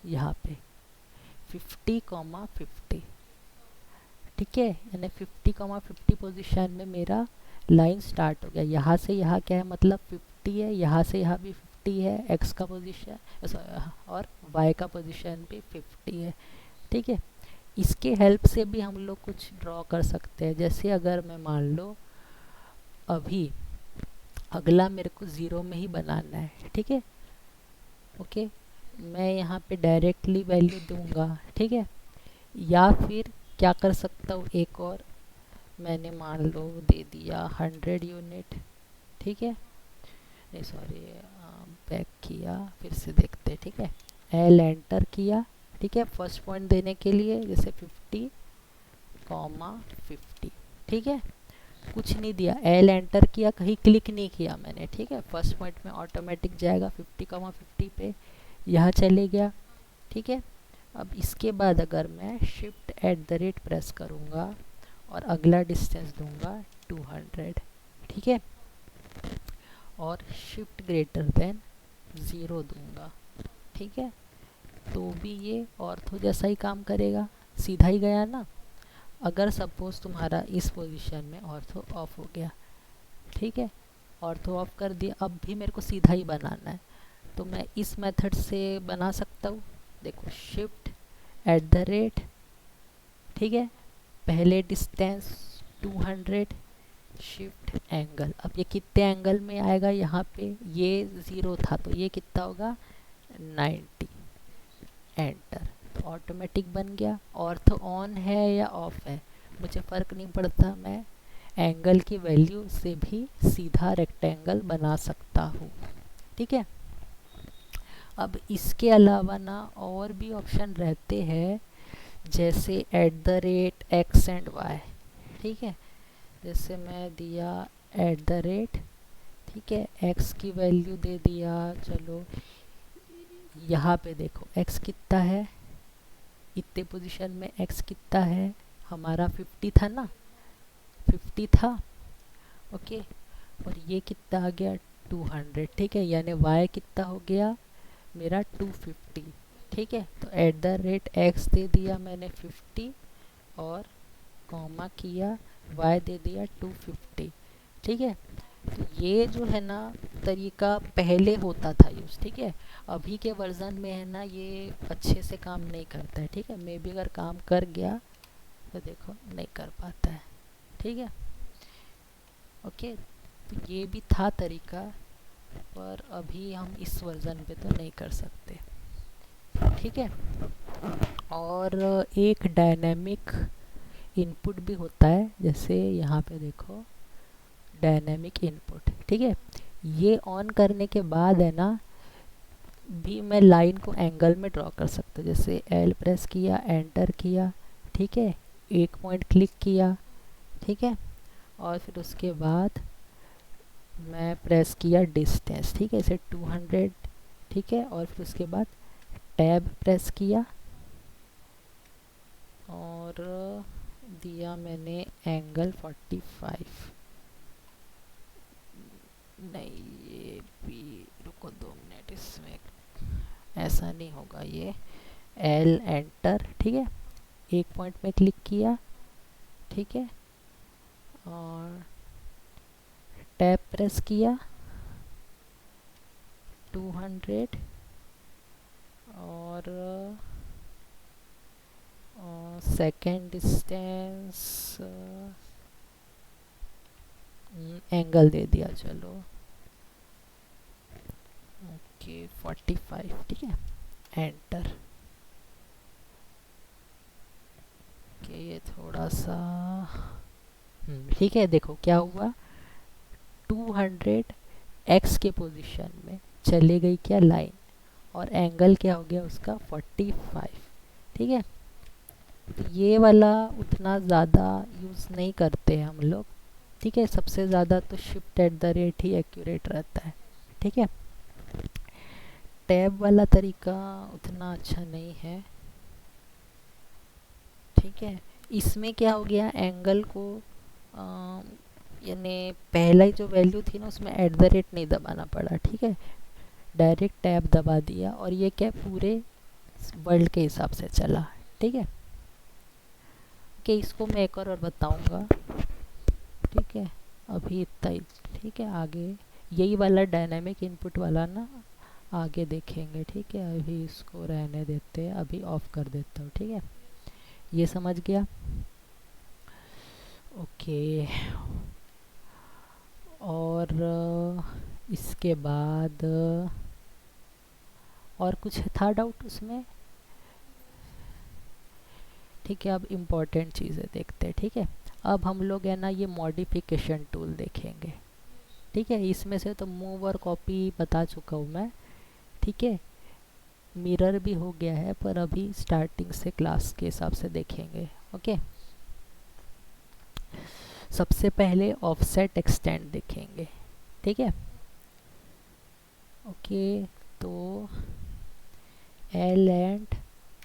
यहाँ पे 50,50। ठीक है, यानी 50,50 पोजीशन में मेरा लाइन स्टार्ट हो गया। यहाँ से यहाँ क्या है, मतलब 50 है, यहाँ से यहाँ भी 50 है, x का पोजीशन और y का पोजीशन भी 50 है। ठीक है, इसके हेल्प से भी हम लोग कुछ ड्रॉ कर सकते हैं। जैसे अगर मैं मान लो अभी अगला मेरे को ज़ीरो में ही बनाना है। ठीक है, ओके, मैं यहाँ पे डायरेक्टली वैल्यू दूंगा। ठीक है, या फिर क्या कर सकता हूँ, एक और मैंने मान लो दे दिया 100 यूनिट। ठीक है, नहीं सॉरी, बैक किया, फिर से देखते। ठीक है, एल एंटर किया। ठीक है, फर्स्ट पॉइंट देने के लिए जैसे 50,50। ठीक है, कुछ नहीं दिया, एल एंटर किया, कहीं क्लिक नहीं किया मैंने। ठीक है, फर्स्ट पॉइंट में ऑटोमेटिक जाएगा 50,50 पे, यहाँ चले गया। ठीक है, अब इसके बाद अगर मैं shift eight the rate press करूँगा और अगला डिस्टेंस दूंगा 200। ठीक है, और शिफ्ट ग्रेटर देन 0 दूंगा। ठीक है, तो भी ये ऑर्थो जैसा ही काम करेगा, सीधा ही गया ना। अगर सपोज तुम्हारा इस पोजीशन में ऑर्थो ऑफ हो गया, ठीक है, ऑर्थो ऑफ कर दिया, अब भी मेरे को सीधा ही बनाना है, तो मैं इस मेथड से बना सकता हूँ। देखो, शिफ्ट एट द रेट, ठीक है, पहले डिस्टेंस 200, शिफ्ट एंगल। अब ये कितने एंगल में आएगा, यहाँ पे ये 0 था तो ये कितना होगा 90, एंटर, तो ऑटोमेटिक बन गया। ऑर्थो ऑन है या ऑफ है मुझे फ़र्क नहीं पड़ता, मैं एंगल की वैल्यू से भी सीधा रेक्टेंगल बना सकता हूँ। ठीक है, अब इसके अलावा ना और भी ऑप्शन रहते हैं, जैसे at the rate x and y. ठीक है, जैसे मैं दिया एट द रेट, ठीक है, एक्स की वैल्यू दे दिया, चलो यहाँ पे देखो एक्स कितना है, इतने पोजीशन में एक्स कितना है हमारा 50 था ना, 50 था। ओके, और ये कितना आ गया 200। ठीक है, यानी वाई कितना हो गया मेरा 250। ठीक है, तो एट द रेट एक्स दे दिया मैंने 50 और कॉमा किया, वाई दे दिया 250। ठीक है, तो ये जो है ना तरीका पहले होता था यूज़। ठीक है, अभी के वर्जन में है ना ये अच्छे से काम नहीं करता है। ठीक है, मे भी अगर काम कर गया तो देखो नहीं कर पाता है। ठीक है, ओके, तो ये भी था तरीका, पर अभी हम इस वर्जन पे तो नहीं कर सकते। ठीक है, और एक डायनेमिक इनपुट भी होता है, जैसे यहाँ पे देखो डायनेमिक इनपुट। ठीक है, ये ऑन करने के बाद है ना भी मैं लाइन को एंगल में ड्रॉ कर सकता हूँ। जैसे एल प्रेस किया, एंटर किया, ठीक है, एक पॉइंट क्लिक किया, ठीक है, और फिर उसके बाद मैं प्रेस किया डिस्टेंस, ठीक है, इसे 200, ठीक है, और फिर उसके बाद टैब प्रेस किया और दिया मैंने एंगल 45। नहीं, ये भी रुको 2 मिनट, इसमें ऐसा नहीं होगा, ये एल एंटर, ठीक है, एक पॉइंट में क्लिक किया, ठीक है, और टैब प्रेस किया 200 और सेकेंड डिस्टेंस एंगल दे दिया, चलो ओके 45। ठीक है, एंटर। ओके, ये थोड़ा सा ठीक है, देखो क्या हुआ, 200 एक्स के पोजीशन में चले गई क्या लाइन, और एंगल क्या हो गया उसका 45। ठीक है, तो ये वाला उतना ज़्यादा यूज़ नहीं करते हम लोग। ठीक है, सबसे ज़्यादा तो shift eight the rate he accurate रहता है। ठीक है, टैब वाला तरीका उतना अच्छा नहीं है। ठीक है, इसमें क्या हो गया, एंगल को यानी पहला ही जो वैल्यू थी ना उसमें एट द रेट नहीं दबाना पड़ा। ठीक है, डायरेक्ट टैब दबा दिया और ये क्या पूरे वर्ल्ड के हिसाब से चला। ठीक है, कि इसको मैं एक और बताऊंगा। ठीक है, अभी इतना ही। ठीक है, आगे यही वाला डायनामिक इनपुट वाला ना आगे देखेंगे। ठीक है, अभी इसको रहने देते हैं, अभी ऑफ कर देता हूँ। ठीक है, ये समझ गया। ओके, और इसके बाद और कुछ था डाउट उसमें? ठीक है, अब इम्पोर्टेंट चीज़ें देखते हैं। ठीक है, अब हम लोग है ना ये मॉडिफिकेशन टूल देखेंगे। ठीक है, इसमें से तो मूव और कॉपी बता चुका हूँ मैं। ठीक है, मिरर भी हो गया है, पर अभी स्टार्टिंग से क्लास के हिसाब से देखेंगे। ओके, सबसे पहले ऑफसेट एक्सटेंड देखेंगे। ठीक है, ओके, तो एल एंड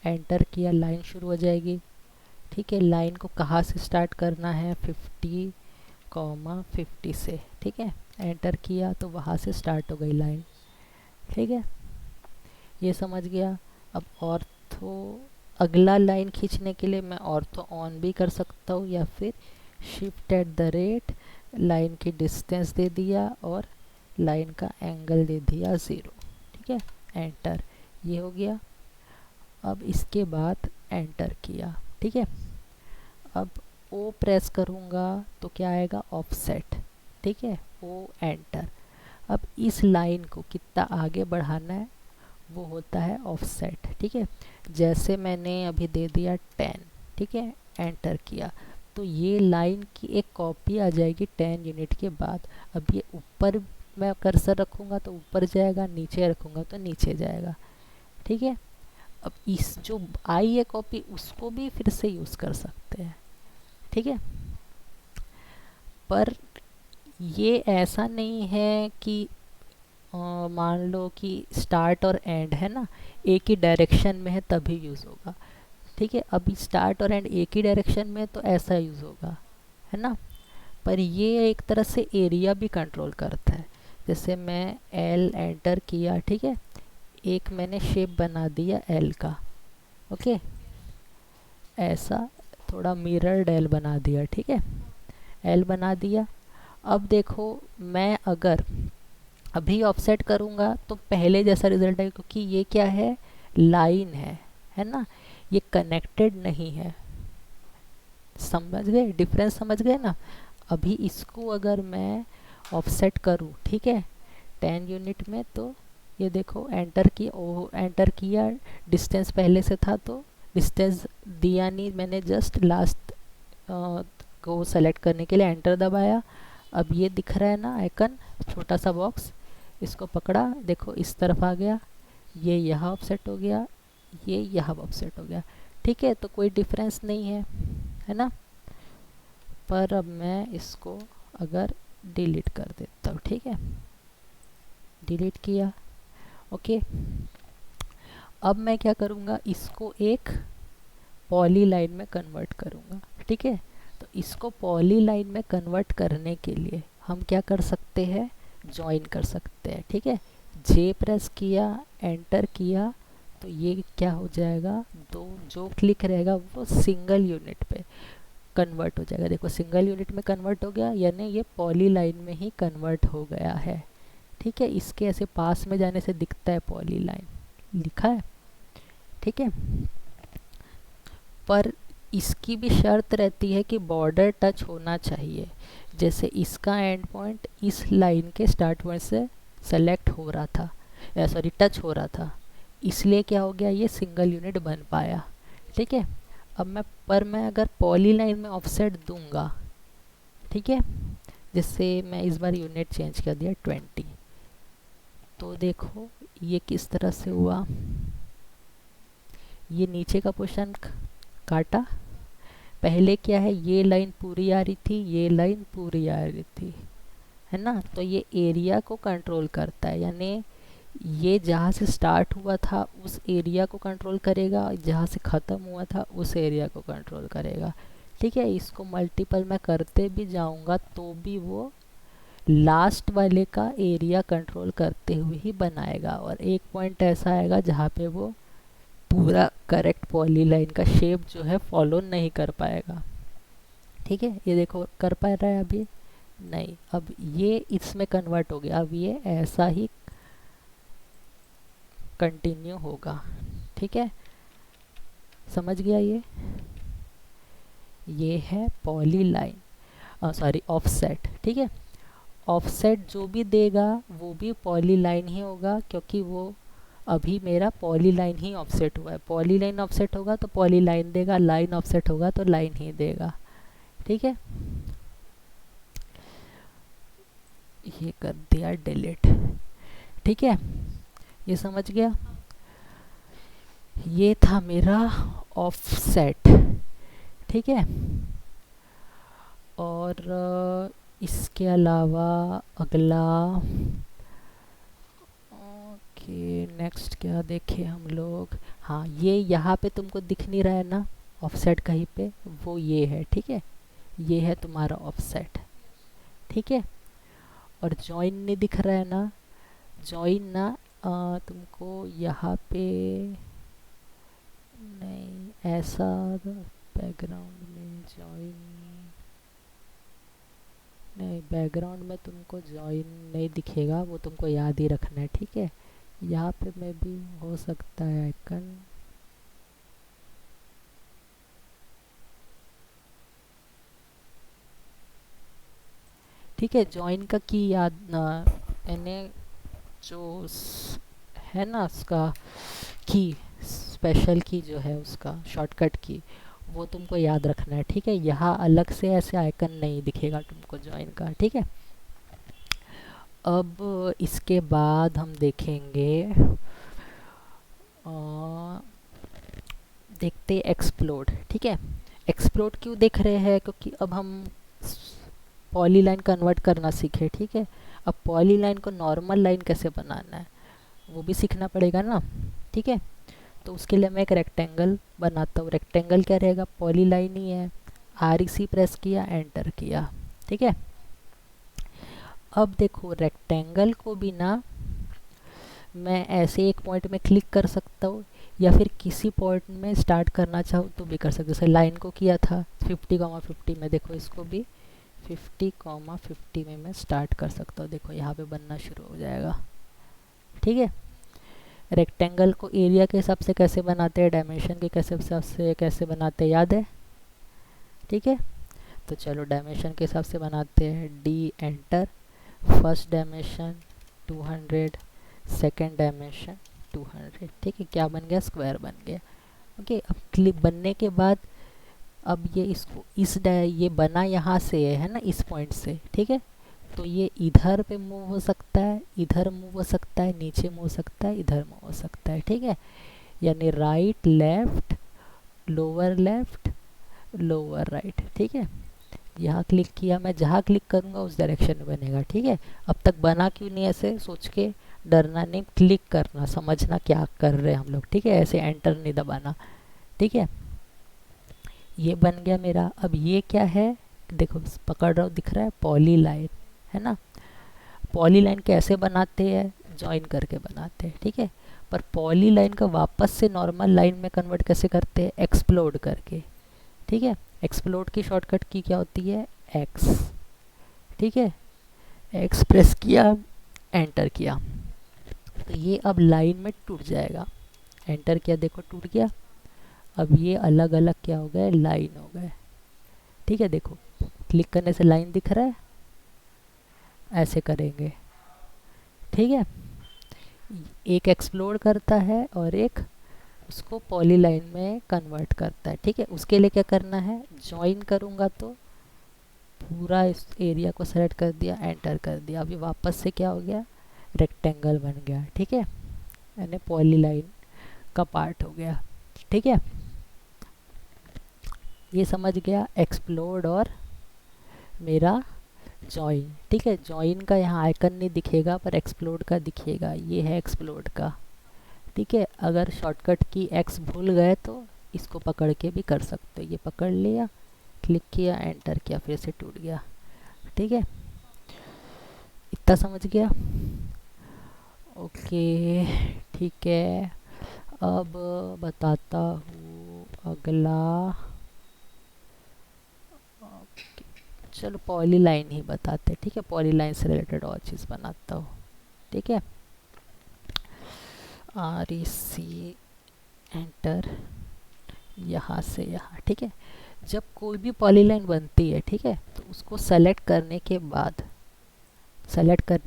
एंटर किया, लाइन शुरू हो जाएगी। ठीक है, लाइन को कहाँ से स्टार्ट करना है, 50,50 से। ठीक है, एंटर किया तो वहाँ से स्टार्ट हो गई लाइन। ठीक है, ये समझ गया। अब ऑर्थो अगला लाइन खींचने के लिए मैं ऑर्थो ऑन भी कर सकता हूँ, या फिर shift eight the rate line की डिस्टेंस दे दिया और लाइन का एंगल दे दिया 0। ठीक है, एंटर, ये हो गया। अब इसके बाद एंटर किया। ठीक है, अब ओ प्रेस करूँगा तो क्या आएगा, ऑफसेट। ठीक है, ओ एंटर। अब इस लाइन को कितना आगे बढ़ाना है वो होता है ऑफसेट। ठीक है, जैसे मैंने अभी दे दिया 10। ठीक है, एंटर किया तो ये लाइन की एक कॉपी आ जाएगी 10 यूनिट के बाद। अब ये ऊपर मैं कर्सर रखूँगा तो ऊपर जाएगा, नीचे रखूँगा तो नीचे जाएगा। ठीक है, अब इस जो आई है कॉपी उसको भी फिर से यूज़ कर सकते हैं। ठीक है, पर ये ऐसा नहीं है कि मान लो कि स्टार्ट और एंड है ना एक ही डायरेक्शन में है तभी यूज़ होगा। ठीक है, अभी स्टार्ट और एंड एक ही डायरेक्शन में तो ऐसा यूज़ होगा, है ना। पर ये एक तरह से एरिया भी कंट्रोल करता है। जैसे मैं एल एंटर किया, ठीक है, एक मैंने शेप बना दिया एल का। ओके, ऐसा थोड़ा मिरर एल बना दिया। ठीक है, एल बना दिया। अब देखो मैं अगर अभी ऑफसेट करूँगा तो पहले जैसा रिजल्ट है, क्योंकि ये क्या है, लाइन है ना, ये कनेक्टेड नहीं है। समझ गए डिफरेंस, समझ गए ना। अभी इसको अगर मैं ऑफसेट करूँ, ठीक है, 10 यूनिट में, तो ये देखो एंटर किया, ओ एंटर किया, डिस्टेंस पहले से था तो डिस्टेंस दिया नहीं, मैंने जस्ट लास्ट को सेलेक्ट करने के लिए एंटर दबाया। अब ये दिख रहा है ना आइकन, छोटा सा बॉक्स, इसको पकड़ा, देखो इस तरफ आ गया, ये यहाँ ऑफसेट हो गया, ये यहाँ ऑफसेट हो गया। ठीक है, तो कोई डिफरेंस नहीं है ना। पर अब मैं इसको अगर डिलीट कर देता हूँ, ठीक है, डिलीट किया। ओके, अब मैं क्या करूँगा, इसको एक पॉली लाइन में कन्वर्ट करूँगा। ठीक है, तो इसको पॉली लाइन में कन्वर्ट करने के लिए हम क्या कर सकते हैं, ज्वाइन कर सकते हैं। ठीक है, जे प्रेस किया, एंटर किया, तो ये क्या हो जाएगा, दो जो क्लिक रहेगा वो सिंगल यूनिट पे कन्वर्ट हो जाएगा। देखो सिंगल यूनिट में कन्वर्ट हो गया, यानी ये पॉली लाइन में ही कन्वर्ट हो गया है। ठीक है, इसके ऐसे पास में जाने से दिखता है पॉली लाइन लिखा है। ठीक है, पर इसकी भी शर्त रहती है कि बॉर्डर टच होना चाहिए। जैसे इसका एंड पॉइंट इस लाइन के स्टार्ट पॉइंट से सेलेक्ट हो रहा था, सॉरी टच हो रहा था, इसलिए क्या हो गया, ये सिंगल यूनिट बन पाया। ठीक है, अब मैं अगर पॉली लाइन में ऑफसेट दूंगा, ठीक है, जैसे मैं इस बार यूनिट चेंज कर दिया 20, तो देखो ये किस तरह से हुआ, ये नीचे का पोर्शन काटा, पहले क्या है, ये लाइन पूरी आ रही थी, ये लाइन पूरी आ रही थी, है ना। तो ये एरिया को कंट्रोल करता है, यानी ये जहाँ से स्टार्ट हुआ था उस एरिया को कंट्रोल करेगा, जहाँ से ख़त्म हुआ था उस एरिया को कंट्रोल करेगा। ठीक है, इसको मल्टीपल मैं करते भी जाऊँगा तो भी वो लास्ट वाले का एरिया कंट्रोल करते हुए ही बनाएगा, और एक पॉइंट ऐसा आएगा जहाँ पे वो पूरा करेक्ट पॉलीलाइन का शेप जो है फॉलो नहीं कर पाएगा। ठीक है, ये देखो कर पा रहा है अभी नहीं, अब ये इसमें कन्वर्ट हो गया, अब ये ऐसा ही कंटिन्यू होगा। ठीक है, समझ गया ये है पॉलीलाइन, सॉरी ऑफसेट। ठीक है, ऑफसेट जो भी देगा वो भी पॉलीलाइन ही होगा, क्योंकि वो अभी मेरा पॉलीलाइन ही ऑफसेट हुआ है। पॉलीलाइन ऑफसेट होगा तो पॉलीलाइन देगा, लाइन ऑफसेट होगा तो लाइन ही देगा। ठीक है, ये कर दिया डिलीट। ठीक है, ये समझ गया, ये था मेरा ऑफसेट। ठीक है, और इसके अलावा अगला, ओके नेक्स्ट क्या देखे हम लोग। हाँ, ये यहाँ पे तुमको दिख नहीं रहा है ना ऑफसेट कहीं पे, वो ये है। ठीक है, ये है तुम्हारा ऑफसेट। ठीक है, और जॉइन नहीं दिख रहा है ना, जॉइन ना तुमको यहाँ पे नहीं, ऐसा बैकग्राउंड में जॉइन नहीं, बैकग्राउंड में तुमको जॉइन नहीं दिखेगा, वो तुमको याद ही रखना है। ठीक है, यहाँ पे में भी हो सकता है आइकन, ठीक है। जॉइन का की याद यानी जो है ना उसका की, स्पेशल की जो है उसका शॉर्टकट की, वो तुमको याद रखना है। ठीक है, यहाँ अलग से ऐसे आइकन नहीं दिखेगा तुमको जॉइन का। ठीक है, अब इसके बाद हम देखेंगे, देखते एक्सप्लोड। ठीक है, एक्सप्लोड क्यों देख रहे हैं, क्योंकि अब हम पॉलीलाइन कन्वर्ट करना सीखे। ठीक है, अब पॉलीलाइन को नॉर्मल लाइन कैसे बनाना है वो भी सीखना पड़ेगा ना। ठीक है, तो उसके लिए मैं एक रेक्टेंगल बनाता हूँ। रेक्टेंगल क्या रहेगा, पॉलीलाइन ही है। REC प्रेस किया, एंटर किया। ठीक है, अब देखो रेक्टेंगल को भी ना मैं ऐसे एक पॉइंट में क्लिक कर सकता हूँ, या फिर किसी पॉइंट में स्टार्ट करना चाहूँ तो भी कर सकते। जैसे लाइन को किया था 50,50 में, देखो इसको भी 50,50 में मैं स्टार्ट कर सकता हूँ। देखो यहाँ पे बनना शुरू हो जाएगा। ठीक है, रेक्टेंगल को एरिया के हिसाब से कैसे बनाते हैं, डायमेंशन के कैसे हिसाब से कैसे बनाते हैं, याद है। ठीक है, तो चलो डायमेंशन के हिसाब से बनाते हैं। D enter, first dimension 200, second dimension 200। ठीक है, क्या बन गया, स्क्वायर बन गया। ओके, अब क्लिप बनने के बाद अब ये इसको ये बना यहाँ से है ना, इस पॉइंट से। ठीक है, तो ये इधर पे मूव हो सकता है, इधर मूव हो सकता है, नीचे मूव हो सकता है, इधर मूव हो सकता है। ठीक है, यानी राइट लेफ्ट, लोअर राइट। ठीक है, यहाँ क्लिक किया, मैं जहाँ क्लिक करूँगा उस डायरेक्शन में बनेगा। ठीक है, अब तक बना क्यों नहीं, ऐसे सोच के डरना नहीं, क्लिक करना, समझना क्या कर रहे हैं हम लोग। ठीक है, ऐसे एंटर नहीं दबाना। ठीक है, ये बन गया मेरा। अब ये क्या है, देखो पकड़ रहा हूँ, दिख रहा है पॉलीलाइन, है ना। पॉलीलाइन कैसे बनाते हैं, ज्वाइन करके बनाते हैं। ठीक है, पर पॉलीलाइन का वापस से नॉर्मल लाइन में कन्वर्ट कैसे करते हैं, एक्सप्लोड करके। ठीक है, एक्सप्लोड की शॉर्टकट की क्या होती है, एक्स। ठीक है, एक्स प्रेस किया, एंटर किया, तो ये अब लाइन में टूट जाएगा। एंटर किया, देखो टूट गया। अब ये अलग अलग क्या हो गए, लाइन हो गए। ठीक है, देखो क्लिक करने से लाइन दिख रहा है, ऐसे करेंगे। ठीक है, एक एक्सप्लोर करता है और एक उसको पॉलीलाइन में कन्वर्ट करता है। ठीक है, उसके लिए क्या करना है, ज्वाइन करूँगा तो पूरा इस एरिया को सेलेक्ट कर दिया, एंटर कर दिया। अभी वापस से क्या हो गया, रेक्टेंगल बन गया। ठीक है, यानी पॉलीलाइन का पार्ट हो गया। ठीक है, ये समझ गया, एक्सप्लोड और मेरा जॉइन। ठीक है, जॉइन का यहाँ आइकन नहीं दिखेगा पर एक्सप्लोड का दिखेगा, ये है एक्सप्लोड का। ठीक है, अगर शॉर्टकट की एक्स भूल गए तो इसको पकड़ के भी कर सकते हो। ये पकड़ लिया, क्लिक किया, एंटर किया, फिर से टूट गया। ठीक है, इतना समझ गया। ओके, ठीक है, अब बताता हूँ अगला। ओके, चलो पॉलीलाइन ही बताते। ठीक है, पॉलीलाइन से रिलेटेड और चीज़ बनाता हूँ। ठीक है, REC एंटर, यहाँ से यहाँ। ठीक है, जब कोई भी पॉलीलाइन बनती है, ठीक है, तो उसको सेलेक्ट करने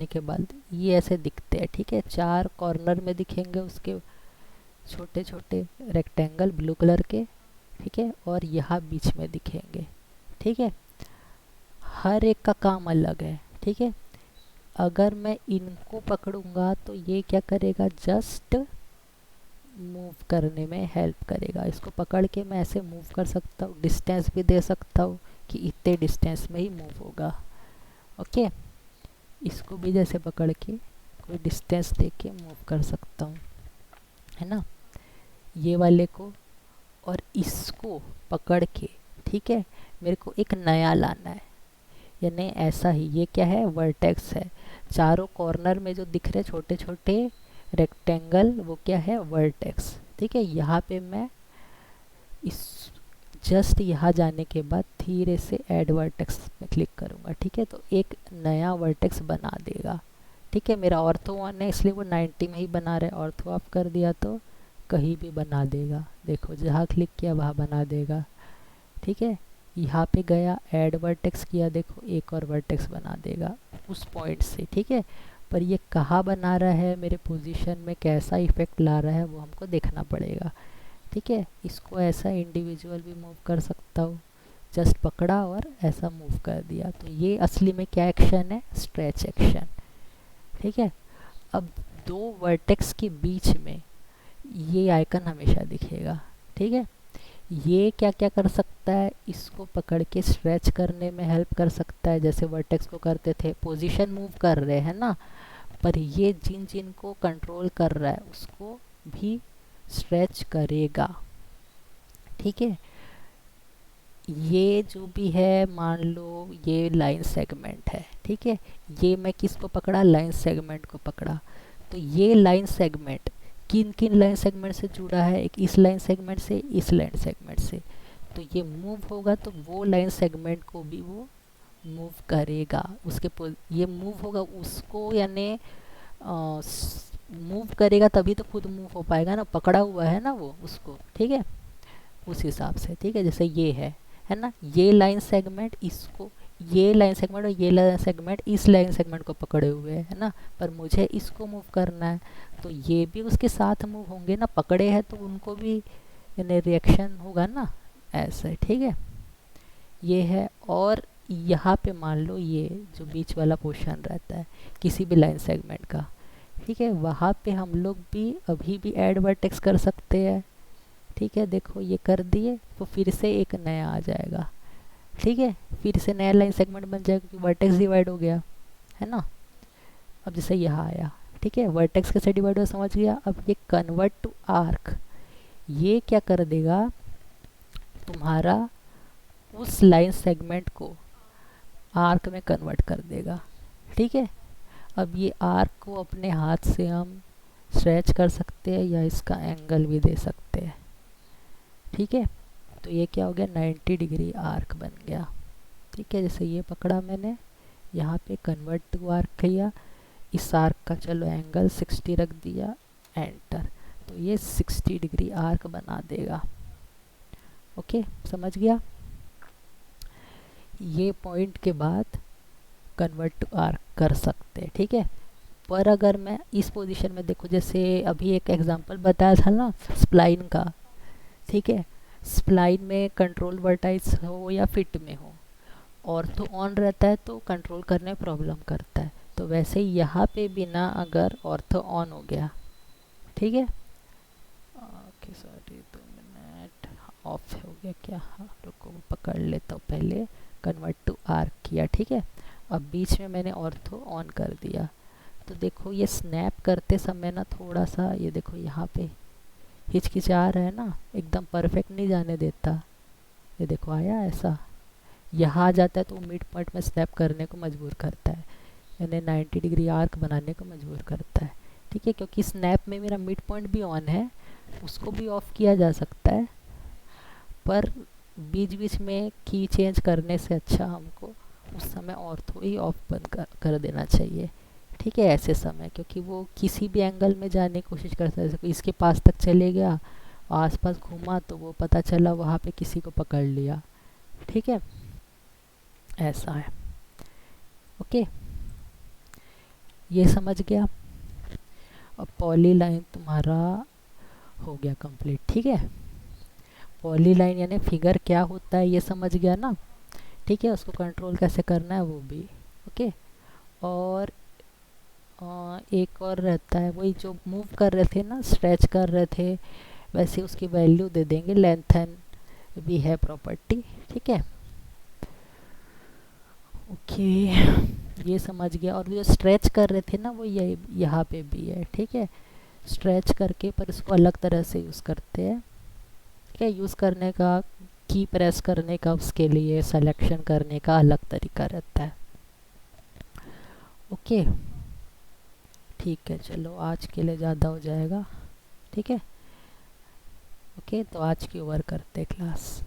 के बाद ये ऐसे दिखते हैं। ठीक है, चार कॉर्नर में दिखेंगे उसके छोटे छोटे रेक्टेंगल ब्लू कलर के। ठीक है, और यहाँ बीच में दिखेंगे। ठीक है, हर एक का काम अलग है। ठीक है, अगर मैं इनको पकड़ूंगा तो ये क्या करेगा, जस्ट मूव करने में हेल्प करेगा। इसको पकड़ के मैं ऐसे मूव कर सकता हूँ, डिस्टेंस भी दे सकता हूँ कि इतने डिस्टेंस में ही मूव होगा। ओके, इसको भी जैसे पकड़ के कोई डिस्टेंस दे के मूव कर सकता हूँ, है ना, ये वाले को। और इसको पकड़ के, ठीक है, मेरे को एक नया लाना है, यानी ऐसा ही। ये क्या है, वर्टेक्स है। चारों कॉर्नर में जो दिख रहे छोटे छोटे रेक्टेंगल, वो क्या है, वर्टेक्स। ठीक है, यहाँ पे मैं इस जस्ट यहाँ जाने के बाद धीरे से ऐड वर्टेक्स में क्लिक करूँगा। ठीक है, तो एक नया वर्टेक्स बना देगा। ठीक है, मेरा ऑर्थो 1 है इसलिए वो 90 में ही बना रहा है। ऑर्थो ऑफ कर दिया तो कहीं भी बना देगा। देखो, जहाँ क्लिक किया वहाँ बना देगा। ठीक है, यहाँ पे गया, ऐड वर्टेक्स किया, देखो एक और वर्टेक्स बना देगा उस पॉइंट से। ठीक है, पर ये कहाँ बना रहा है, मेरे पोजीशन में कैसा इफेक्ट ला रहा है, वो हमको देखना पड़ेगा। ठीक है, इसको ऐसा इंडिविजुअल भी मूव कर सकता हूँ, जस्ट पकड़ा और ऐसा मूव कर दिया। तो ये असली में क्या एक्शन है, स्ट्रेच एक्शन। ठीक है, अब दो वर्टेक्स के बीच में ये आइकन हमेशा दिखेगा। ठीक है, ये क्या क्या कर सकता है, इसको पकड़ के स्ट्रेच करने में हेल्प कर सकता है, जैसे वर्टेक्स को करते थे, पोजीशन मूव कर रहे हैं ना, पर ये जिन जिन को कंट्रोल कर रहा है उसको भी स्ट्रेच करेगा। ठीक है, ये जो भी है, मान लो ये लाइन सेगमेंट है। ठीक है, ये मैं किसको पकड़ा, लाइन सेगमेंट को पकड़ा। तो ये लाइन सेगमेंट किन किन लाइन सेगमेंट से जुड़ा है, एक इस लाइन सेगमेंट से, इस लाइन सेगमेंट से। तो ये मूव होगा तो वो लाइन सेगमेंट को भी वो मूव करेगा। ये मूव होगा उसको, यानी मूव करेगा तभी तो खुद मूव हो पाएगा ना, पकड़ा हुआ है ना वो उसको। ठीक है, उस हिसाब से। ठीक है, जैसे ये है ना, ये लाइन सेगमेंट इसको, ये लाइन सेगमेंट और ये लाइन सेगमेंट इस लाइन सेगमेंट को पकड़े हुए है ना, पर मुझे इसको मूव करना है तो ये भी उसके साथ मूव होंगे ना, पकड़े हैं तो उनको भी यानी रिएक्शन होगा ना, ऐसे। ठीक है, ये है। और यहाँ पे मान लो ये जो बीच वाला पोर्शन रहता है किसी भी लाइन सेगमेंट का, ठीक है, वहाँ पे हम लोग भी अभी भी ऐड वर्टेक्स कर सकते हैं। ठीक है, देखो ये कर दिए तो फिर से एक नया आ जाएगा। ठीक है, फिर से नया लाइन सेगमेंट बन जाएगा क्योंकि वर्टेक्स डिवाइड हो गया है ना। अब जैसे यहाँ आया, ठीक है, वर्टेक्स कैसे डिवाइड हो समझ गया। अब ये कन्वर्ट टू आर्क, ये क्या कर देगा, तुम्हारा उस लाइन सेगमेंट को आर्क में कन्वर्ट कर देगा। ठीक है, अब ये आर्क को अपने हाथ से हम स्ट्रेच कर सकते हैं या इसका एंगल भी दे सकते हैं। ठीक है, तो ये क्या हो गया, 90 डिग्री आर्क बन गया। ठीक है, जैसे ये पकड़ा मैंने, यहाँ पे कन्वर्ट टू आर्क किया, इस आर्क का चलो एंगल 60 रख दिया, एंटर, तो ये 60 डिग्री आर्क बना देगा। ओके, समझ गया। ये पॉइंट के बाद कन्वर्ट टू आर्क कर सकते हैं। ठीक है, पर अगर मैं इस पोजीशन में देखो, जैसे अभी एक एग्जांपल बताया था ना स्प्लाइन का। ठीक है, स्प्लाइन में कंट्रोल वर्टाइस हो या फिट में हो, ऑर्थो ऑन रहता है तो कंट्रोल करने में प्रॉब्लम करता है। तो वैसे ही यहाँ पे बिना अगर ऑर्थो ऑन हो गया, ठीक है, ओके सॉरी 2 मिनट, ऑफ हो गया क्या? हाँ रुको पकड़ लेता हूँ पहले, कन्वर्ट टू आर्क किया, ठीक है। अब बीच में मैंने ऑर्थो ऑन कर दिया, तो देखो ये स्नैप करते समय ना थोड़ा सा, ये देखो यहाँ पे हिचकिचा रहा है ना, एकदम परफेक्ट नहीं जाने देता। ये देखो आया ऐसा, यहाँ आ जाता है तो मिड पॉइंट में स्नैप करने को मजबूर करता है, यानी 90 डिग्री आर्क बनाने को मजबूर करता है, ठीक है। क्योंकि स्नैप में मेरा मिड पॉइंट भी ऑन है, उसको भी ऑफ किया जा सकता है, पर बीच बीच में की चेंज करने से अच्छा हमको उस समय ऑर्थो ही ऑफ बंद कर देना चाहिए, ठीक है, ऐसे समय। क्योंकि वो किसी भी एंगल में जाने की कोशिश करता है, जैसे इसके पास तक चले गया, आसपास घूमा तो वो पता चला वहाँ पे किसी को पकड़ लिया, ठीक है, ऐसा है। ओके, ये समझ गया। अब पॉली लाइन तुम्हारा हो गया कंप्लीट, ठीक है। पॉली लाइन यानी फिगर क्या होता है ये समझ गया ना, ठीक है। उसको कंट्रोल कैसे करना है वो भी, ओके। और एक और रहता है, वही जो मूव कर रहे थे ना, स्ट्रेच कर रहे थे, वैसे उसकी वैल्यू दे देंगे, लेंथन भी है प्रॉपर्टी, ठीक है, ओके। ये समझ गया। और जो स्ट्रेच कर रहे थे ना वो ये यहाँ पे भी है, ठीक है, स्ट्रेच करके, पर इसको अलग तरह से यूज़ करते हैं, ठीक है। यूज़ करने का, की प्रेस करने का, उसके लिए सिलेक्शन करने का अलग तरीका रहता है, ओके। ठीक है, चलो आज के लिए ज़्यादा हो जाएगा, ठीक है, ओके। तो आज की ओवर करते क्लास।